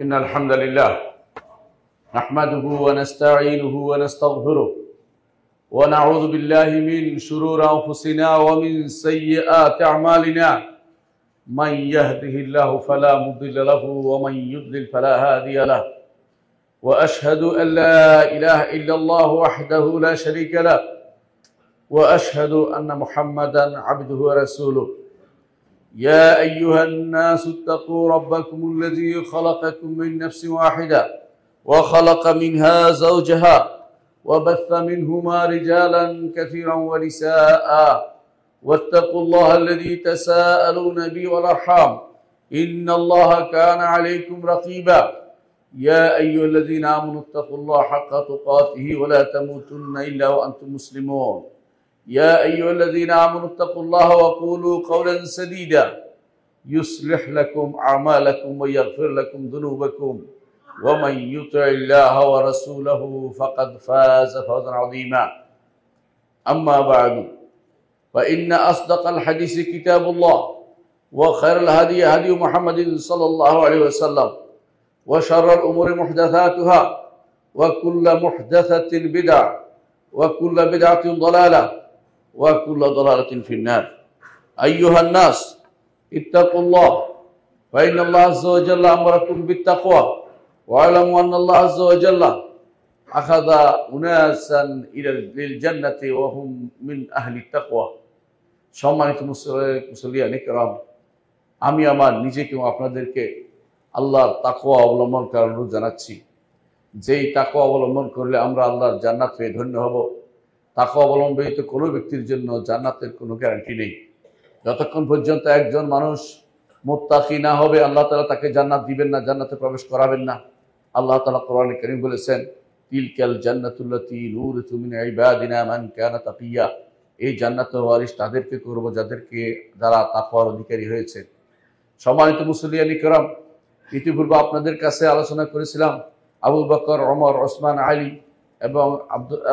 إن الحمد لله نحمده ونستعينه ونستغفره ونعوذ بالله من شرور أنفسنا ومن سيئات أعمالنا من يهده الله فلا مضل له ومن يضلل فلا هادي له وأشهد أن لا إله إلا الله وحده لا شريك له وأشهد أن محمدا عبده ورسوله يا أيها الناس اتقوا ربكم الذي خلقكم من نفس واحدة وخلق منها زوجها وبث منهما رجالا كثيرا ونساء واتقوا الله الذي تساءلون به والأرحام إن الله كان عليكم رقيبا يا أيها الذين آمنوا اتقوا الله حق تقاته ولا تموتن إلا وأنتم مسلمون يا أيها الذين آمنوا اتقوا الله وقولوا قولا سديدا يصلح لكم أعمالكم ويغفر لكم ذنوبكم ومن يطع الله ورسوله فقد فاز فوزا عظيما أما بعد فإن أصدق الحديث كتاب الله وخير الهدي هدي محمد صلى الله عليه وسلم وشر الأمور محدثاتها وكل محدثة بدعة وكل بدعة ضلالة وكل ضلالة في النار أيها الناس اتقوا الله فإن الله عز وجل أمركم بالتقوى واعلموا أن الله عز وجل أخذ أناسا إلى الجنة وهم من أهل التقوى সম্মানিত মুসল্লিয়ান ইকরাম, আমি আমার নিজেকে ও আপনাদেরকে আল্লাহর তাকওয়া অবলম্বন করার অনুরোধ জানাচ্ছি। যেই তাকওয়া অবলম্বন করলে আমরা আল্লাহর জান্নাত পেয়ে ধন্য হব। তাকওয়া অবলম্বিত কোনো ব্যক্তির জন্য জান্নাতের কোনো গ্যারান্টি নেই। যতক্ষণ পর্যন্ত একজন মানুষ মুত্তাকি না হবে, আল্লাহ তাআলা তাকে জান্নাত দিবেন না, জান্নাতে প্রবেশ করাবেন না। আল্লাহ তাআলা কোরআনে কারীম বলেছেন, তিলকাল জান্নাতুল্লাতী নুরিসু মিন ইবাদিনা মান কানা তাকিয়া। এই জান্নাতের ওয়ারিস তাদেরকে করব যারা তাকওয়ার অধিকারী হয়েছে। সম্মানিত মুসল্লিয়ান ইকরাম, ইতিপূর্বে আপনাদের কাছে আলোচনা করেছিলাম আবু বকর, ওমর, ওসমান, আলী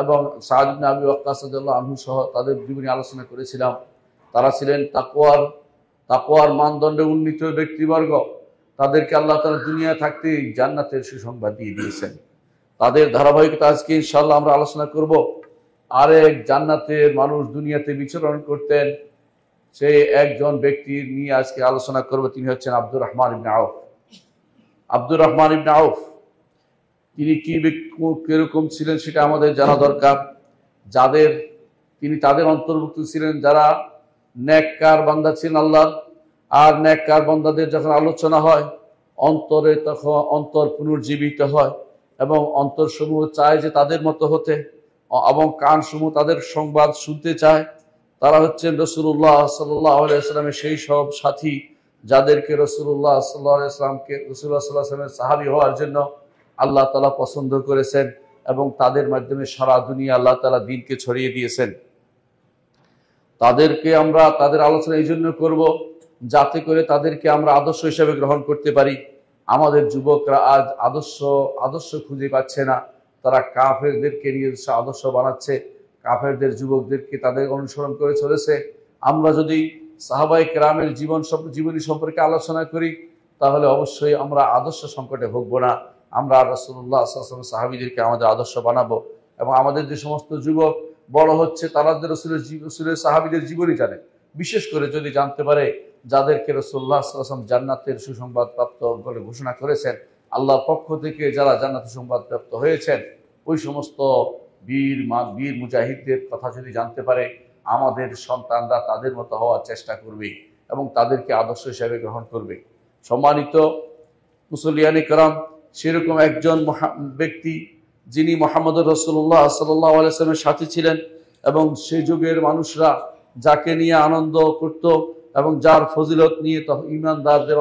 এবং সাদ ইবনে আবি ওয়াক্কাস রাদিয়াল্লাহু আনহু সহ তাদের জীবনী আলোচনা করেছিলাম। তারা ছিলেন তাকওয়ার মানদণ্ডে উন্নীত ব্যক্তিবর্গ। তাদেরকে আল্লাহ তাআলা দুনিয়া থাকতেই জান্নাতের সুসংবাদ দিয়ে দিয়েছেন। তাদের ধারাবাহিকতা আজকে ইনশাআল্লাহ আমরা আলোচনা করব। আরেক জান্নাতের মানুষ দুনিয়াতে বিচরণ করতেন, সেই একজন ব্যক্তির নিয়ে আজকে আলোচনা করব। তিনি হচ্ছেন আব্দুর রহমান ইবনে আউফ। আব্দুর রহমান ইবনে আউফ তিনি কিরকম ছিলেন সেটা আমাদের জানা দরকার। তিনি তাদের অন্তর্ভুক্ত ছিলেন যারা নেককার বান্দা ছিলেন আল্লাহর। আর নেককার বান্দাদের যখন আলোচনা হয় অন্তরে, তখন অন্তর পুনর্জীবিত হয় এবং অন্তরসমূহ চায় যে তাদের মতো হতে, এবং কানসমূহ তাদের সংবাদ শুনতে চায়। তারা হচ্ছেন রাসূলুল্লাহ সাল্লাল্লাহু আলাইহি ওয়াসাল্লামের সেই সব সাথী যাদেরকে রাসূলুল্লাহ সাল্লাল্লাহু আলাইহি ওয়াসাল্লামকে রাসূলুল্লাহ সাল্লাল্লাহু আলাইহি ওয়াসাল্লামের সাহাবী হওয়ার জন্য আল্লাহ তাআলা পছন্দ করেছেন এবং তাদের মাধ্যমে সারা দুনিয়া আল্লাহ তাআলা দ্বীনকে ছড়িয়ে দিয়েছেন। তাদের আলোচনা এই জন্য করব যাতে করে তাদেরকে আমরা আদর্শ হিসেবে গ্রহণ করতে পারি। আমাদের যুবকরা আজ আদর্শ খুঁজে পাচ্ছে না। তারা কাফেরদেরকে নিয়ে আদর্শ বানাচ্ছে, কাফেরদের যুবকদেরকে তাদের অনুসরণ করে চলেছে। আমরা যদি সাহাবায়ে কেরামের জীবনী সম্পর্কে আলোচনা করি তাহলে অবশ্যই আমরা আদর্শ সংকটে ভুগবো না। আমরা রাসূলুল্লাহ সাল্লাল্লাহু আলাইহি ওয়াসাল্লাম সাহাবীদেরকে আমাদের আদর্শ বানাবো এবং আমাদের যে সমস্ত যুবক বড় হচ্ছে তারা যে রাসূলের সাহাবীদের জীবনী জানে, বিশেষ করে যদি জানতে পারে যাদেরকে রাসূলুল্লাহ সাল্লাল্লাহু আলাইহি ওয়াসাল্লাম জান্নাতের সুসংবাদ প্রাপ্ত বলে ঘোষণা করেছেন, আল্লাহর পক্ষ থেকে যারা জান্নাতের সংবাদ প্রাপ্ত হয়েছেন, ওই সমস্ত বীর মুজাহিদদের কথা যদি জানতে পারে, আমাদের সন্তানরা তাদের মতো হওয়ার চেষ্টা করবে এবং তাদেরকে আদর্শ হিসেবে গ্রহণ করবে। সম্মানিত মুসল্লিয়ান ইকরাম, সেরকম একজন ব্যক্তি যিনি মুহাম্মদুর রাসূলুল্লাহ সাল্লাল্লাহু আলাইহি ওয়াসাল্লামের সাথী ছিলেন এবং সেই যুগের মানুষরা যাকে নিয়ে আনন্দ করত এবং যার ফজিলত নিয়ে ঈমানদারদের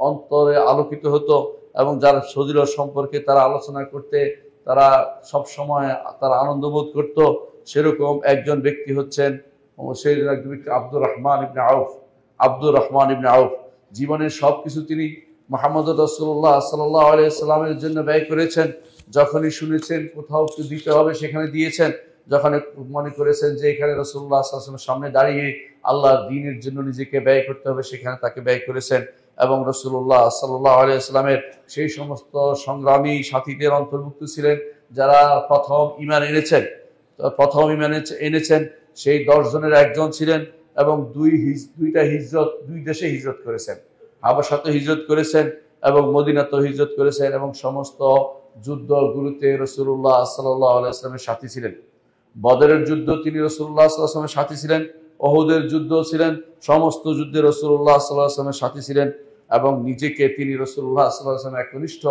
অন্তরে আলোকিত হতো এবং যার ফজিলত সম্পর্কে তারা আলোচনা করতে তারা সব সময় তারা আনন্দ বোধ করত, সেরকম একজন ব্যক্তি হচ্ছেন আব্দুর রহমান ইবনে আউফ। আব্দুর রহমান ইবনে আউফ জীবনের সবকিছু তিনি মুহাম্মদুর রাসূলুল্লাহ সাল্লাল্লাহু আলাইহি ওয়াসাল্লামের জন্য ব্যয় করেছেন। যখনই শুনেছেন কোথাও দিতে হবে সেখানে দিয়েছেন। যখন মনে করেছেন যে এখানে রাসূলুল্লাহ সাল্লাল্লাহু আলাইহি ওয়াসাল্লামের সামনে দাঁড়িয়ে আল্লাহর দ্বীনের জন্য নিজেকে ব্যয় করতে হবে, সেখানে তাকে ব্যয় করেছেন। এবং রাসূলুল্লাহ সাল্লাল্লাহু আলাইহি ওয়াসাল্লামের সেই সমস্ত সংগ্রামী সাথীদের অন্তর্ভুক্ত ছিলেন যারা প্রথম ঈমান এনেছেন সেই 10 জনের একজন ছিলেন এবং দুই দেশে হিজরত করেছেন। হাবশাতে হিজরত করেছেন এবং মদিনাতেও হিজরত করেছেন এবং সমস্ত যুদ্ধগুলোতে রাসূলুল্লাহ সাল্লাল্লাহু আলাইহি ওয়াসাল্লামের সাথী ছিলেন। বদরের যুদ্ধ তিনি রাসূলুল্লাহ সাল্লাল্লাহু আলাইহি ওয়াসাল্লামের সাথী ছিলেন, উহুদের যুদ্ধ ছিলেন, সমস্ত যুদ্ধে রাসূলুল্লাহ সাল্লাল্লাহু আলাইহি ওয়াসাল্লামের সাথী ছিলেন এবং নিজেকে তিনি রাসূলুল্লাহ সাল্লাল্লাহু আলাইহি ওয়াসাল্লামের একনিষ্ঠ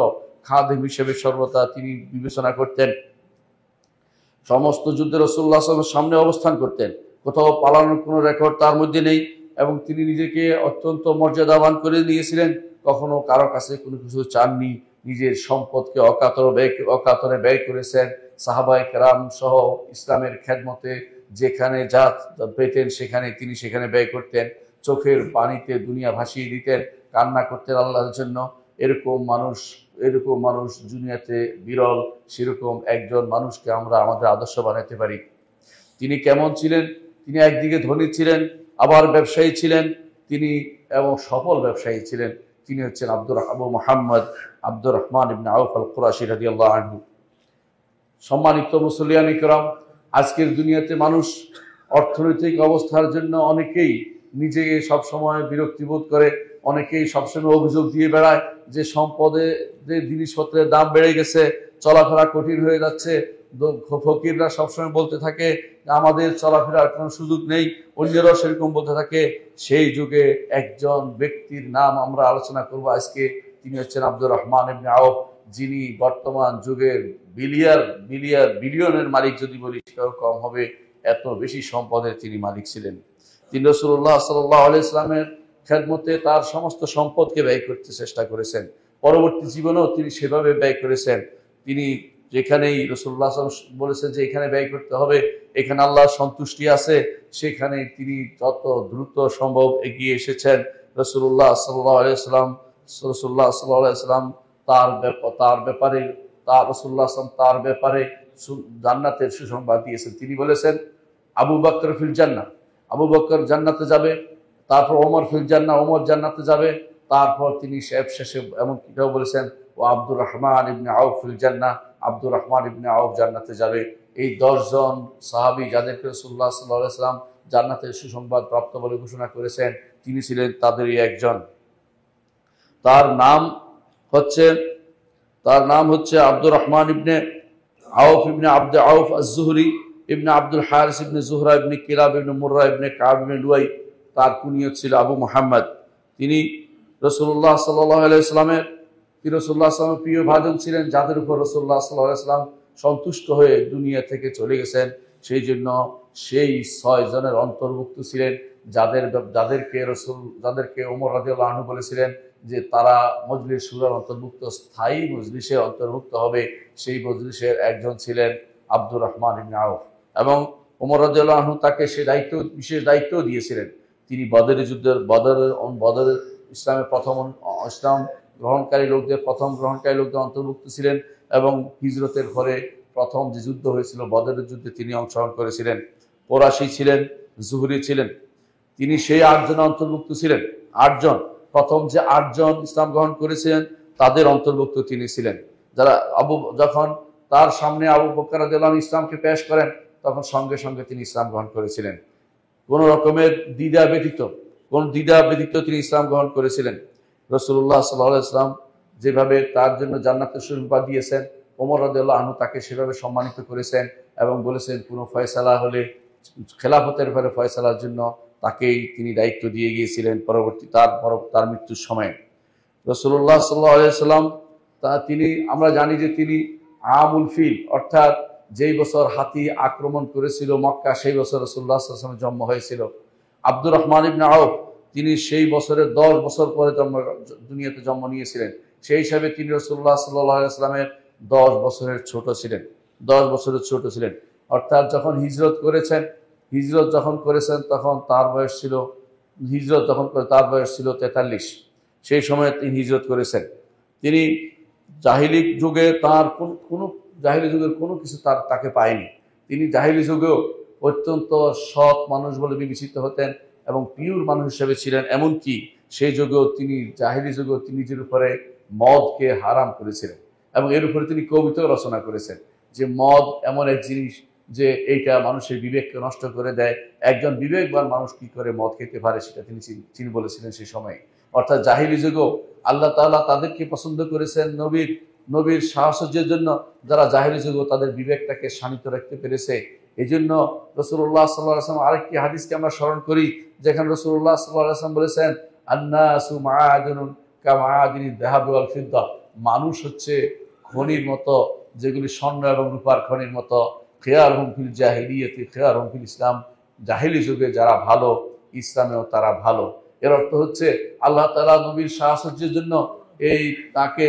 খাদেম হিসেবে সর্বদা তিনি বিবেচনা করতেন। সমস্ত যুদ্ধে রাসূলুল্লাহ সাল্লাল্লাহু আলাইহি ওয়াসাল্লামের সামনে অবস্থান করতেন, কোথাও পালানোর কোনো রেকর্ড তার মধ্যে নেই এবং তিনি নিজেকে অত্যন্ত মর্যাদাবান করে নিয়েছিলেন, কখনো কারো কাছে কোনো কিছু চাননি, নিজের সম্পদকে অকাতরে ব্যয় করেছেন। সাহাবায়ে কেরাম সহ ইসলামের খেদমতে যেখানে যা পেতেন সেখানে ব্যয় করতেন, চোখের পানিতে দুনিয়া ভাসিয়ে দিতেন, কান্না করতেন আল্লাহর জন্য। এরকম মানুষ দুনিয়াতে বিরল। সেরকম একজন মানুষকে আমরা আমাদের আদর্শ বানাতে পারি। তিনি কেমন ছিলেন? তিনি একদিকে ধনী ছিলেন, আবার ব্যবসায়ী ছিলেন, তিনি এবং সফল ব্যবসায়ী ছিলেন। তিনি হচ্ছেন আবু মুহাম্মদ আব্দুর রহমান ইবনে আউফ আল কুরাশি রাদিয়াল্লাহু আনহু। সম্মানিত মুসল্লিয়ান ইকরাম, আজকের দুনিয়াতে মানুষ অর্থনৈতিক অবস্থার জন্য অনেকেই নিজেকে সবসময় বিরক্তিবোধ করে, অনেকেই সবসময় অভিযোগ দিয়ে বেড়ায় যে যে জিনিসপত্রের দাম বেড়ে গেছে, চলাফেরা কঠিন হয়ে যাচ্ছে। ফকিররা সবসময় বলতে থাকে আমাদের চলাফেরার কোনো সুযোগ নেই, অন্যরাও সেরকম বলতে থাকে। সেই যুগে একজন ব্যক্তির নাম আমরা আলোচনা করব আজকে। তিনি হচ্ছেন আব্দুর রহমান ইবনে আউফ, যিনি বর্তমান যুগের বিলিয়নের মালিক যদি বলি সেটাও কম হবে, এত বেশি সম্পদের তিনি মালিক ছিলেন। তিনি রাসূলুল্লাহ সাল্লাল্লাহু আলাইহি ওয়াসাল্লামের খেদমতে তার সমস্ত সম্পদকে ব্যয় করতে চেষ্টা করেছেন। পরবর্তী জীবনেও তিনি সেভাবে ব্যয় করেছেন। তিনি যেখানেই রাসূলুল্লাহ সাল্লাল্লাহু আলাইহি ওয়াসাল্লাম বলেছেন যে এখানে ব্যয় করতে হবে, এখানে আল্লাহর সন্তুষ্টি আছে, সেখানে তিনি যত দ্রুত সম্ভব এগিয়ে এসেছেন। রাসূলুল্লাহ সাল্লাল্লাহু আলাইহি ওয়াসাল্লাম তার ব্যাপারে জান্নাতের সুসংবাদ দিয়েছেন। তিনি বলেছেন আবু বকর ফিল জান্নাহ, আবু বকর জান্নাতে যাবে, তারপর ওমর ফিল জান্নাহ, ওমর জান্নাতে যাবে, তারপর তিনি শেষে এমন কিটাও বলেছেন ও আব্দুর রহমান ইবনে আউফ ফিল জান্নাহ, আব্দুর রহমান ইবনে আউফ জান্নাতে যাবে। এই 10 জন সাহাবী যাদেরকে রাসূলুল্লাহ সাল্লাল্লাহু আলাইহি ওয়াসাল্লাম জান্নাতের সুসংবাদ প্রাপ্ত বলে ঘোষণা করেছেন, তিনি ছিলেন তাদেরই একজন। তার নাম হচ্ছে আব্দুর রহমান ইবনে আউফ ইবনে আব্দ আউফ আজ-জুহরি ইবনে আব্দুল হারিস ইবনে জুহরা ইবনে কিলাব ইবনে মুররা ইবনে কাব ইবনে লুয়াই। তার কুনিয়ত ছিল আবু মুহাম্মদ। তিনি রাসূলুল্লাহ সাল্লাল্লাহু আলাইহি ওয়াসাল্লামের প্রিয় ভাজন ছিলেন, যাদের উপর রাসূলুল্লাহ সাল্লাল্লাহু আলাইহি ওয়াসাল্লাম সন্তুষ্ট হয়ে দুনিয়া থেকে চলে গেছেন। সেই জন্য সেই 6 জনের অন্তর্ভুক্ত ছিলেন যাদেরকে ওমর রাদিয়াল্লাহু আনহু বলেছিলেন যে তারা মজলিস শুরার অন্তর্ভুক্ত, স্থায়ী মজলিসে অন্তর্ভুক্ত হবে। সেই মজলিসের একজন ছিলেন আব্দুর রহমান ইবনে আউফ এবং ওমর রাদিয়াল্লাহু আনহু তাকে বিশেষ দায়িত্ব দিয়েছিলেন। তিনি বদরের ইসলাম গ্রহণকারী লোকদের অন্তর্ভুক্ত ছিলেন এবং হিজরতের পরে প্রথম যে যুদ্ধ হয়েছিল বদরের যুদ্ধে তিনি অংশগ্রহণ করেছিলেন। কুরাশি ছিলেন, জুহরি ছিলেন, তিনি সেই 8 জনের অন্তর্ভুক্ত ছিলেন। 8 জন, প্রথম যে 8 জন ইসলাম গ্রহণ করেছিলেন তাদের অন্তর্ভুক্ত তিনি ছিলেন। যখন তার সামনে আবু বকর রাদিয়াল্লাহু আনহু ইসলামকে পেশ করেন তখন সঙ্গে সঙ্গে তিনি ইসলাম গ্রহণ করেছিলেন। কোন রকমের দ্বিধা ব্যতীত তিনি ইসলাম গ্রহণ করেছিলেন। রাসূলুল্লাহ সাল্লাল্লাহু আলাইহি ওয়াসাল্লাম যেভাবে তার জন্য জান্নাতের সুসংবাদ দিয়েছেন, ওমর রাদিয়াল্লাহু আনহু তাকে সেভাবে সম্মানিত করেছেন এবং বলেছেন কোনো ফয়সালা হলে খেলাফতের ব্যাপারে ফয়সালার জন্য তাকেই তিনি দায়িত্ব দিয়ে গিয়েছিলেন তার মৃত্যুর সময়। রাসূলুল্লাহ সাল্লাল্লাহু আলাইহি ওয়াসাল্লাম আমরা জানি যে তিনি আমুল ফিল, অর্থাৎ যেই বছর হাতি আক্রমণ করেছিল মক্কা, সেই বছর রাসূলুল্লাহ সাল্লাল্লাহু আলাইহি ওয়াসাল্লামের জন্ম হয়েছিল। আব্দুর রহমান ইবনে আউফ তিনি সেই বছরের 10 বছর পরে দুনিয়াতে জন্ম নিয়েছিলেন। সেই হিসাবে তিনি রাসূলুল্লাহ সাল্লাল্লাহু আলাইহি ওয়াসাল্লামের 10 বছরের ছোট ছিলেন। অর্থাৎ যখন হিজরত যখন করেছেন তখন তার বয়স ছিল 43। সেই সময় তিনি হিজরত করেছেন। তিনি জাহিলি যুগের কোনো কিছু তাকে পায়নি। তিনি জাহিলি যুগেও অত্যন্ত সৎ মানুষ বলে বিবেচিত হতেন এবং পিওর মানুষ হিসেবে ছিলেন। এমনকি সেই যুগেও তিনি জাহিলি যুগেও তিনি নিজের উপরে মদকে হারাম করেছিলেন এবং এর উপরে তিনি কবিতাও রচনা করেছেন যে মদ এমন এক জিনিস যে এইটা মানুষের বিবেককে নষ্ট করে দেয়, একজন বিবেকবান মানুষ কি করে মদ খেতে পারে সেটা তিনি বলেছিলেন সেই সময়। অর্থাৎ জাহিলি যুগেও আল্লাহ তাআলা তাদেরকে পছন্দ করেছেন নবীর সাহসের জন্য, যারা জাহিলি যুগেও তাদের বিবেকটাকে শানিত রাখতে পেরেছে। এই জন্য রাসূলুল্লাহ সাল্লাল্লাহু আলাইহি ওয়াসাল্লাম আরেকটি হাদিসকে আমরা স্মরণ করি, যেখানে রাসূলুল্লাহ সাল্লাল্লাহু আলাইহি ওয়াসাল্লাম বলেছেন আন্নাসু মাআদিনুন কামাআদিনিদ যাহাবি ওয়াল ফিদ্দা, মানুষ হচ্ছে খনির মতো, যেগুলি স্বর্ণ এবং রূপার খনির মতো। খিয়ারুহুম ফিল জাহিলিয়াতি খিয়ারুহুম ফিল ইসলাম, জাহিলি যুগে যারা ভালো ইসলামেও তারা ভালো। এর অর্থ হচ্ছে আল্লাহ তাআলা নবীর সাহসের জন্য তাকে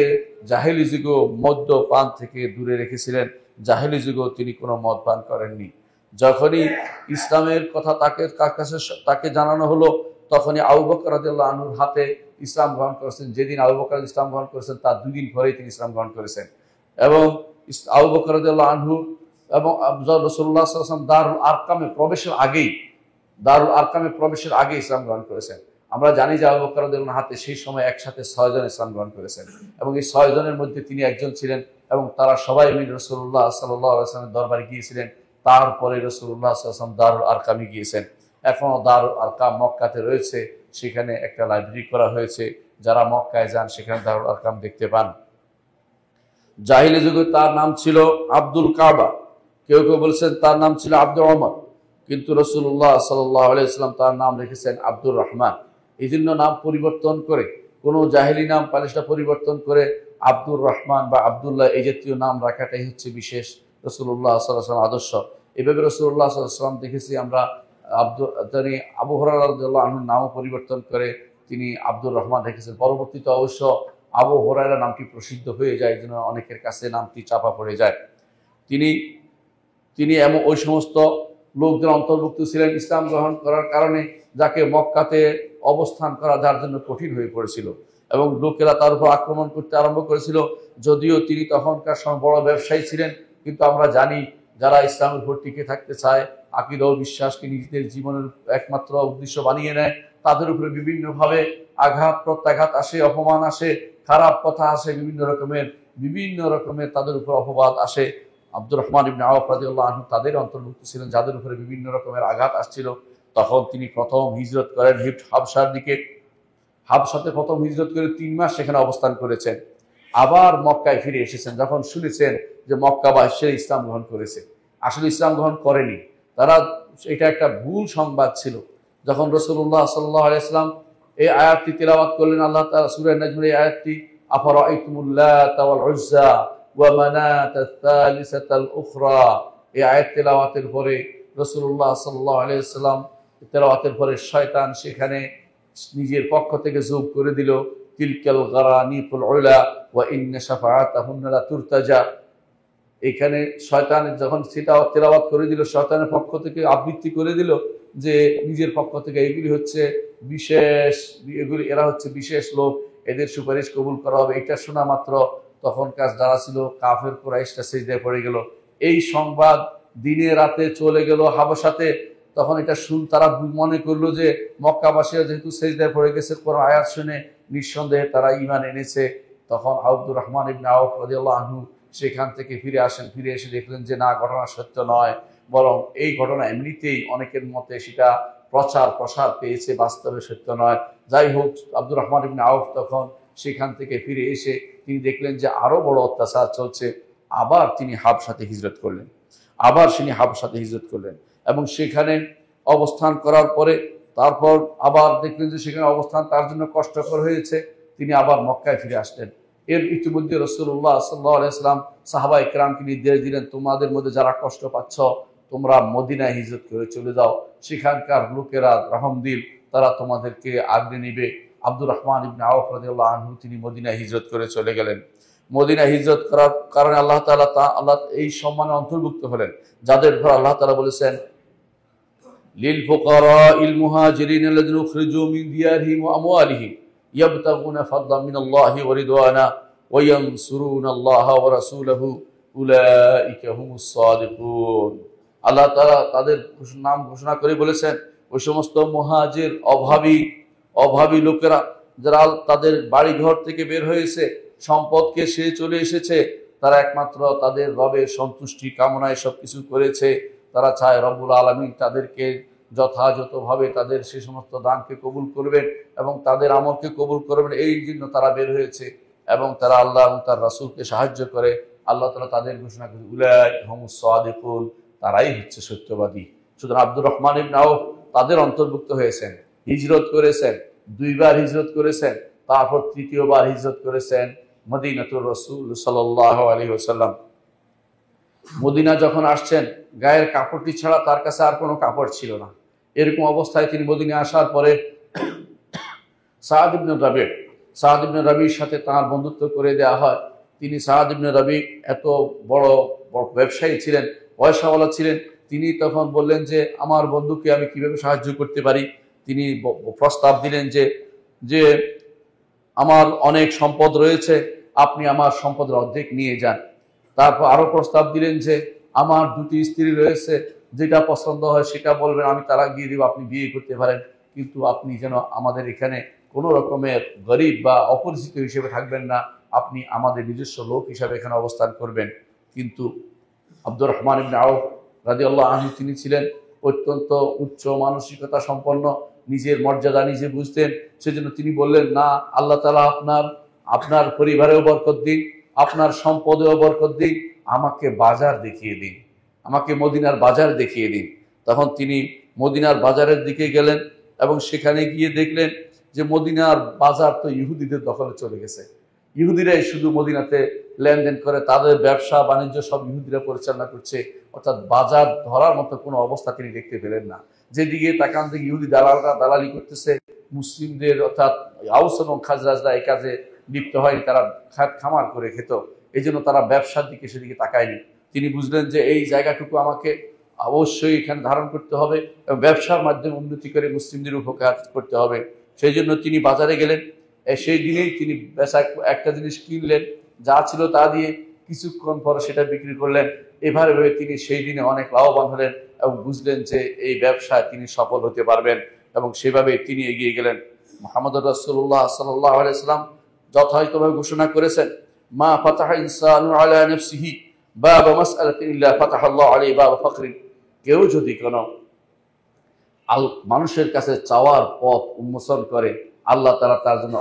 জাহিলি যুগেও মদ্যপান থেকে দূরে রেখেছিলেন, জাহিলি যুগেও তিনি কোনো মদ পান করেননি। যখনই ইসলামের কথা তাকে জানানো হলো, তখনই আবু বকর রাদিয়াল্লাহু আনহুর হাতে ইসলাম গ্রহণ করেছেন। যেদিন আবু বকর ইসলাম গ্রহণ করেছেন তার 2 দিন পরেই তিনি ইসলাম গ্রহণ করেছেন। এবং আবু বকর রাদিয়াল্লাহু আনহু এবং রাসূলুল্লাহ সাল্লাল্লাহু আলাইহি ওয়াসাল্লাম দারুল আরকামে প্রবেশের আগে ইসলাম গ্রহণ করেছেন। আমরা জানি যে আবু বকর রাদিয়াল্লাহু আনহু হাতে সেই সময় একসাথে 6 জন ইসলাম গ্রহণ করেছেন এবং এই 6 জনের মধ্যে তিনি একজন ছিলেন এবং তারা সবাই মিলে রাসূলুল্লাহ সাল্লাল্লাহু আলাইহি ওয়াসাল্লামের দরবারে গিয়েছিলেন। তারপরে রাসূলুল্লাহ সাল্লাল্লাহু আলাইহি ওয়াসাল্লাম দারুল আরকামে গিয়েছেন। এখনো দারুল আরকাম মক্কাতে রয়েছে, সেখানে একটা লাইব্রেরি করা হয়েছে, যারা মক্কায় যান সেখানে দারুল আরকাম দেখতে পান। জাহিলি যুগে তার নাম ছিল আব্দুল কাবা, কেউ কেউ বলছেন তার নাম ছিল আব্দুল ওমর, কিন্তু রাসূলুল্লাহ সাল্লাল্লাহু আলাইহি ওয়াসাল্লাম তার নাম রেখেছেন আব্দুর রহমান। এই জন্য নাম পরিবর্তন করে, কোনো জাহিলি নাম পালিশটা পরিবর্তন করে আব্দুর রহমান বা আব্দুল্লাহ এই জাতীয় নাম রাখাটাই হচ্ছে বিশেষ রাসূলুল্লাহ সাল্লাল্লাহু আলাইহি ওয়াসাল্লাম আদর্শ। এভাবে রাসূলুল্লাহ সাল্লাল্লাহু আলাইহি ওয়াসাল্লাম দেখেছি আমরা আবু হুরায়রা রাদিয়াল্লাহু আনহুর নামও পরিবর্তন করে তিনি আব্দুর রহমান রেখেছেন। পরবর্তীতে অবশ্য আবু হুরায়রা নামটি প্রসিদ্ধ হয়ে যায়, এই জন্য অনেকের কাছে নামটি চাপা পড়ে যায়। তিনি এমন ওই সমস্ত লোকদের অন্তর্ভুক্ত ছিলেন ইসলাম গ্রহণ করার কারণে, যাকে মক্কাতে অবস্থান করা যার জন্য কঠিন হয়ে পড়েছিল এবং লোকেরা তার উপর আক্রমণ করতে আরম্ভ করেছিল। যদিও তিনি তখনকার সময় বড় ব্যবসায়ী ছিলেন, কিন্তু আমরা জানি যারা ইসলামের উপর টিকে থাকতে চায়, আকীদা ও বিশ্বাসকে নিজেদের জীবনের একমাত্র উদ্দেশ্য বানিয়ে নেয়, তাদের উপরে বিভিন্নভাবে আঘাত প্রত্যাঘাত আসে, অপমান আসে, খারাপ কথা আসে, বিভিন্ন রকমের তাদের উপর অপবাদ আসে। আব্দুর রহমান ইবনে আওফ রাদিয়াল্লাহু আনহু তাদের অন্তর্ভুক্ত ছিলেন, যাদের উপরে বিভিন্ন রকমের আঘাত আসছিল। তখন তিনি প্রথম হিজরত করেন হাবশার দিকে। হাবশাতে প্রথম হিজরত করে 3 মাস সেখানে অবস্থান করেছেন। আবার মক্কায় ফিরে এসেছেন যখন শুনেছেন যে মক্কাবাসীরা ইসলাম গ্রহণ করেছে। আসলে ইসলাম গ্রহণ করেনি তারা, এটা একটা ভুল সংবাদ ছিল। যখন রাসূলুল্লাহ সাল্লাল্লাহু আলাইহি ওয়াসাল্লাম এই আয়াতটি তিলাওয়াত করলেন, আল্লাহ তাআলা সূরা নাজমের এই আয়াতটি, আফারাআইতুমুল লাতা ওয়াল উজ্জা ওয়া মানাতাত তালিসাতাল উখরা, এই আয়াত তেলাওয়াতের পরে রাসূলুল্লাহ সাল্লাল্লাহু আলাইহি ওয়াসাল্লাম তেলাওয়াতের পরে শয়তান সেখানে নিজের পক্ষ থেকে যোগ করে দিল, তিলকাল গারানিকুল উলা ওয়া ইন্না শাফাআতাহুন্না লা তুরতাজা। এখানে শয়তান যখন সেটা তেলাওয়াত করে দিল, শয়তানের পক্ষ থেকে আবৃত্তি করে দিল যে নিজের পক্ষ থেকে এরা হচ্ছে বিশেষ লোক, এদের সুপারিশ কবুল করা হবে। এটা শোনা মাত্র তখনকার যারা ছিল কাফের কুরাইশরা সিজদায় পড়ে গেল। এই সংবাদ দিনে রাতে চলে গেল হাবশাতে। তখন এটা তারা মনে করলো যে মক্কাবাসীরা যেহেতু সিজদায় পড়ে গেছে, কোরআন আয়াত শুনে নিঃসন্দেহে তারা ঈমান এনেছে। তখন আব্দুর রহমান ইবনে আওফ রাদিয়াল্লাহু আনহু সেখান থেকে ফিরে এসে দেখলেন যে না, ঘটনা সত্য নয়, বরং এই ঘটনা এমনিতেই অনেকের মতে সেটা প্রসার পেয়েছে, বাস্তবে সত্য নয়। যাই হোক, আব্দুর রহমান ইবনে আওফ তখন সেখান থেকে ফিরে এসে তিনি দেখলেন যে আরো বড় অত্যাচার চলছে। আবার তিনি হাবশাতে হিজরত করলেন এবং সেখানে অবস্থান করার পরে তারপর আবার দেখলেন যে সেখানে অবস্থান তার জন্য কষ্টকর হয়েছে, তিনি আবার মক্কায় ফিরে আসলেন। এর ইতিমধ্যে রাসূলুল্লাহ সাল্লাল্লাহু আলাইহি ওয়াসাল্লাম সাহাবা ইকরামকে নির্দেশ দিলেন, তোমাদের মধ্যে যারা কষ্ট পাচ্ছ তোমরা মদিনায় হিজরত করে চলে যাও, সেখানকার লোকেরা রহমদিল, তারা তোমাদেরকে আগলে নিবে। আব্দুর রহমান ইবনে আওফ রাদিয়াল্লাহু আনহু তিনি মদিনায় হিজরত করে চলে গেলেন। মদিনায় হিজরত করার কারণে আল্লাহ এই সম্মানে অন্তর্ভুক্ত হলেন, যাদের উপর আল্লাহ তাআলা বলেছেন লিল ফুকারাইল মুহাজিরিন আল্লাযিনা উখরিজু মিন দিয়ারিহিম ওয়া আমওয়ালিহিম ইয়াবতাগুনা ফাদলাম মিনাল্লাহি ওয়া রিদওয়ানা ওয়া ইয়ানসুরুনাল্লাহা ওয়া রাসূলাহু উলাইকা হুমুস সাদিকুন। আল্লাহ তাআলা তাদের নাম ঘোষণা করে বলেছেন, ওই সমস্ত মুহাজির অভাবী লোকেরা যারা তাদের বাড়িঘর থেকে বের হয়েছে, সম্পদকে সে চলে এসেছে, তারা একমাত্র তাদের রবের সন্তুষ্টি কামনায় সবকিছু করেছে। তারা চায় রব্বুল আলামিন তাদেরকে যথাযথভাবে তাদের সে সমস্ত দানকে কবুল করবেন এবং তাদের আমলকে কবুল করবেন, এই জন্য তারা বের হয়েছে এবং তারা আল্লাহ এবং তার রাসূলকে সাহায্য করে। আল্লাহ তাআলা তাদের ঘোষণা করে উলাইকা হুমুস সাদিকুন, তারাই হচ্ছে সত্যবাদী। সুতরাং আব্দুর রহমান ইবনে আওফ তাদের অন্তর্ভুক্ত হয়েছেন। হিজরত করেছেন, 2 বার হিজরত করেছেন, তারপর 3য় বার হিজরত করেছেন মদিনাতুর রাসূল সাল্লাল্লাহু আলাইহি ওয়াসাল্লাম। মদিনা যখন আসছেন, গায়ের কাপড়টি ছাড়া তার কাছে আর কোনো কাপড় ছিল না। এরকম অবস্থায় তিনি মদিনা আসার পরে সাদ ইবনে রাবির সাথে তার বন্ধুত্ব করে দেওয়া হয়। তিনি সাদ ইবনে রাবি এত বড় বড় ব্যবসায়ী ছিলেন, পয়সাওয়ালা ছিলেন। তিনি তখন বললেন যে আমার বন্ধুকে আমি কিভাবে সাহায্য করতে পারি। তিনি প্রস্তাব দিলেন যে আমার অনেক সম্পদ রয়েছে, আপনি আমার সম্পদের অর্ধেক নিয়ে যান। তারপর আরো প্রস্তাব দিলেন যে আমার 2টি স্ত্রী রয়েছে, যেটা পছন্দ হয় সেটা বলবেন, আমি তালাক দিয়ে দিব, আপনি বিয়ে করতে পারেন, কিন্তু আপনি যেন আমাদের এখানে কোনো রকমের গরিব বা অপরিচিত হিসেবে থাকবেন না, আপনি আমাদের নিজস্ব লোক হিসাবে এখানে অবস্থান করবেন। কিন্তু আব্দুর রহমান ইবনে আওফ রাদিয়াল্লাহু আনহু তিনি ছিলেন অত্যন্ত উচ্চ মানসিকতা সম্পন্ন, নিজের মর্যাদা নিজে বুঝতেন। সেজন্য তিনি বললেন, না, আল্লাহ তাআলা আপনার পরিবারেও বরকত দিন, আপনার সম্পদেও বরকত দিন, আমাকে বাজার দেখিয়ে দিন, আমাকে মদিনার বাজার দেখিয়ে দিন। তখন তিনি মদিনার বাজারের দিকে গেলেন এবং সেখানে গিয়ে দেখলেন যে মদিনার বাজার তো ইহুদিদের দখলে চলে গেছে। ইহুদিরাই শুধু মদিনাতে লেনদেন করে, তাদের ব্যবসা বাণিজ্য সব ইহুদিরা পরিচালনা করছে। অর্থাৎ বাজার ধরার মতো কোনো অবস্থা তিনি দেখতে পেলেন না। যেদিকে তাকান থেকে ইহুদি দালালরা দালালি করতেছে, মুসলিমদের অর্থাৎ আউস এবং খাজরাজরা এই কাজে লিপ্ত হয়, তারা খামার করে খেত, এই জন্য তারা ব্যবসার দিকে সেদিকে তাকায়নি। তিনি বুঝলেন যে এই জায়গাটুকু আমাকে অবশ্যই এখানে ধারণ করতে হবে এবং ব্যবসার মাধ্যমে উন্নতি করে মুসলিমদের উপকার করতে হবে। সেই জন্য তিনি বাজারে গেলেন। সেই দিনেই তিনি একটা জিনিস কিনলেন, যা ছিল তা দিয়ে কিছুক্ষণ পরে সেটা বিক্রি করলেন। এভাবে তিনি সেই দিনে অনেক লাভবান হলেন এবং বুঝলেন যে এই ব্যবসায় তিনি সফল হতে পারবেন এবং সেভাবে তিনি এগিয়ে গেলেন। মুহাম্মদুর রাসূলুল্লাহ সাল্লাল্লাহু আলাইহি ওয়াসাল্লাম যথাযথভাবে ঘোষণা করেছেন, মা ফাতাহা ইনসানু আলা নাফসিহি বাবা মাসআলাতিন ইল্লা ফাতাহাল্লাহু আলাইহি বাবা ফাকরিন। কেউ যদি কোনো মানুষের কাছে চাওয়ার পথ উন্মোচন করে, আল্লাহ তাআলা তার জন্য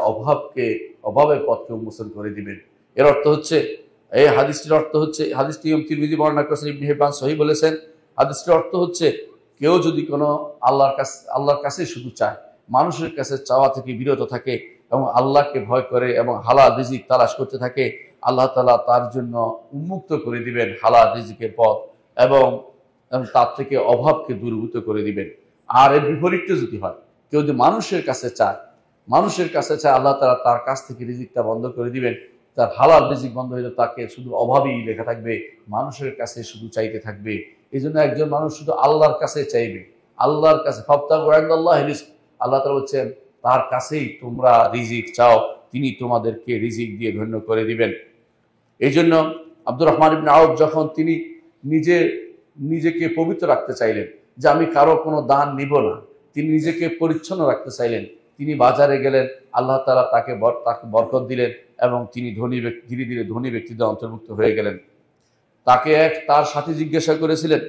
অভাবের পথকে উন্মোচন করে দিবেন। এর অর্থ হচ্ছে, এই হাদিসটির অর্থ হচ্ছে, হাদিসটি ইমাম তিরমিজি বর্ণনা করেছেন, ইবনে হিব্বান সহিহ বলেছেন, হাদিসটির অর্থ হচ্ছে কেউ যদি কোনো আল্লাহর কাছে শুধু চায়, মানুষের কাছে চাওয়া থেকে বিরত থাকে এবং আল্লাহকে ভয় করে এবং হালাল রিজিক তালাশ করতে থাকে, আল্লাহ তাআলা তার জন্য উন্মুক্ত করে দিবেন হালাল রিজিকের পথ এবং তার থেকে অভাবকে দূরীভূত করে দিবেন। আর এর বিপরীতটা যদি হয়, কেউ যদি মানুষের কাছে চায়, আল্লাহ তাআলা তার কাছ থেকে রিজিকটা বন্ধ করে দিবেন, তার হালাল রিজিক বন্ধ হয়ে যাবে, তাকে শুধু অভাবই লেখা থাকবে, মানুষের কাছে শুধু চাইতে থাকবে। এই জন্য একজন মানুষ শুধু আল্লাহর কাছে চাইবে, আল্লাহর কাছে ফাবতাগু ইনদাল্লাহি রিজক, আল্লাহ তাআলা বলছেন তার কাছেই তোমরা রিজিক চাও, তিনি তোমাদেরকে রিজিক দিয়ে ধন্য করে দিবেন। এই জন্য আব্দুর রহমান ইবনে আওফ যখন তিনি নিজেকে পবিত্র রাখতে চাইলেন, যে আমি কারো কোনো দান নিব না, তিনি নিজেকে পরিচ্ছন্ন রাখতে চাইলেন, তিনি বাজারে গেলেন, আল্লাহ তাআলা তাকে বরকত দিলেন এবং তিনি ধীরে ধীরে ধনী ব্যক্তিদের অন্তর্ভুক্ত হয়ে গেলেন। তার সাথী জিজ্ঞাসা করেছিলেন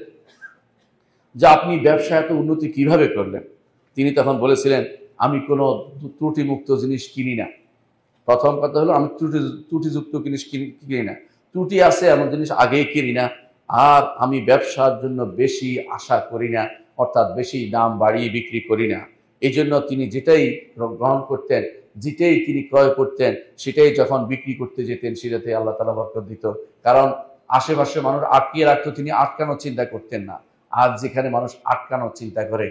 যে আপনি ব্যবসা এত উন্নতি কিভাবে করলেন? তিনি তখন বলেছিলেন, আমি কোনো ত্রুটিমুক্ত জিনিস কিনি না। প্রথম কথা হলো, আমি ত্রুটিযুক্ত জিনিস কিনি না, ত্রুটি আছে এমন জিনিস আগেই কিনি না। আর আমি ব্যবসার জন্য বেশি আশা করি না, অর্থাৎ বেশি দাম বাড়িয়ে বিক্রি করি না। এই জন্য তিনি যেটাই গ্রহণ করতেন, যেটাই তিনি ক্রয় করতেন, সেটাই যখন বিক্রি করতে যেতেন, সেটাতে আল্লাহ তাআলা বরকত দিত। কারণ আশেপাশে মানুষ আটকিয়ে রাখতো, তিনি আটকানোর চিন্তা করতেন না। আর যেখানে মানুষ আটকানোর চিন্তা করে,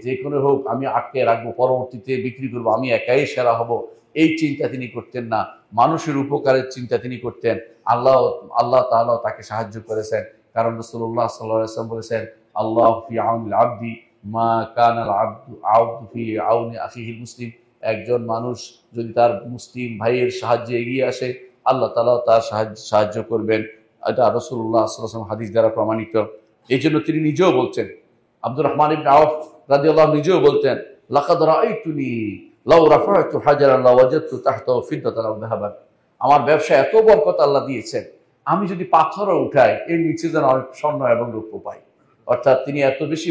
যে কোনো হোক আমি আটকে রাখবো, পরবর্তীতে বিক্রি করবো, আমি একাই সেরা হব, এই চিন্তা তিনি করতেন না। মানুষের উপকারের চিন্তা তিনি করতেন। আল্লাহ তাআলা তাকে সাহায্য করেছেন। কারণ রাসূলুল্লাহ সাল্লাল্লাহু আলাইহি ওয়াসাল্লাম বলেছেন, আল্লাহু ফি আউনিল আবদি মা কানাল আবদু ফি আউনি আখিহিল মুসলিম। একজন মানুষ যদি তার মুসলিম ভাইয়ের সাহায্যে এগিয়ে আসে, আল্লাহ তাআলা তার সাহায্য করবেন। এটা রাসূলুল্লাহ সাল্লাল্লাহু আলাইহি ওয়াসাল্লাম হাদিস দ্বারা প্রমাণিত। এই জন্য তিনি নিজেও বলছেন, আব্দুর রহমান ইবনে আওফ রাদিয়াল্লাহু নিজেও বলতেন, লাকাদ রাআইতুনি লাউ রাফা'তু হাজারান লাওয়াজাদতু তাহতাহু ফিদ্দাতান আও যাহাবান। আমার ব্যবসা এত বরকত আল্লাহ দিয়েছেন, আমি যদি পাথরও উঠাই এর নিচে যেন আমি স্বর্ণ এবং রৌপ্য পাই। অর্থাৎ তিনি এত বেশি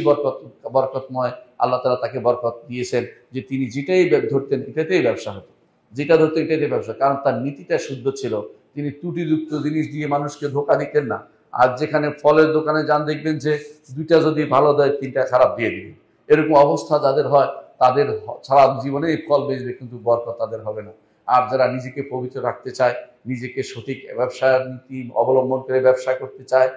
বরকতময়, আল্লাহ তাআলা তাকে বরকত দিয়েছেন যে তিনি যেটাই ধরতেন এটাতেই ব্যবসা হতো, যেটা ধরতেন এটাতেই ব্যবসা। কারণ তার নীতিটা শুদ্ধ ছিল, তিনি ত্রুটিযুক্ত জিনিস দিয়ে মানুষকে ধোঁকা দিতেন না। আর যেখানে ফলের দোকানে যান দেখবেন যে দুইটা যদি ভালো দেয় তিনটা খারাপ দিয়ে দিবেন, এরকম অবস্থা যাদের হয় তাদের সারা জীবনে ফল বেচবে কিন্তু বরকত তাদের হবে না। আর যারা নিজেকে পবিত্র রাখতে চায়, নিজেকে সঠিক ব্যবসা নীতি অবলম্বন করে ব্যবসা করতে চায়,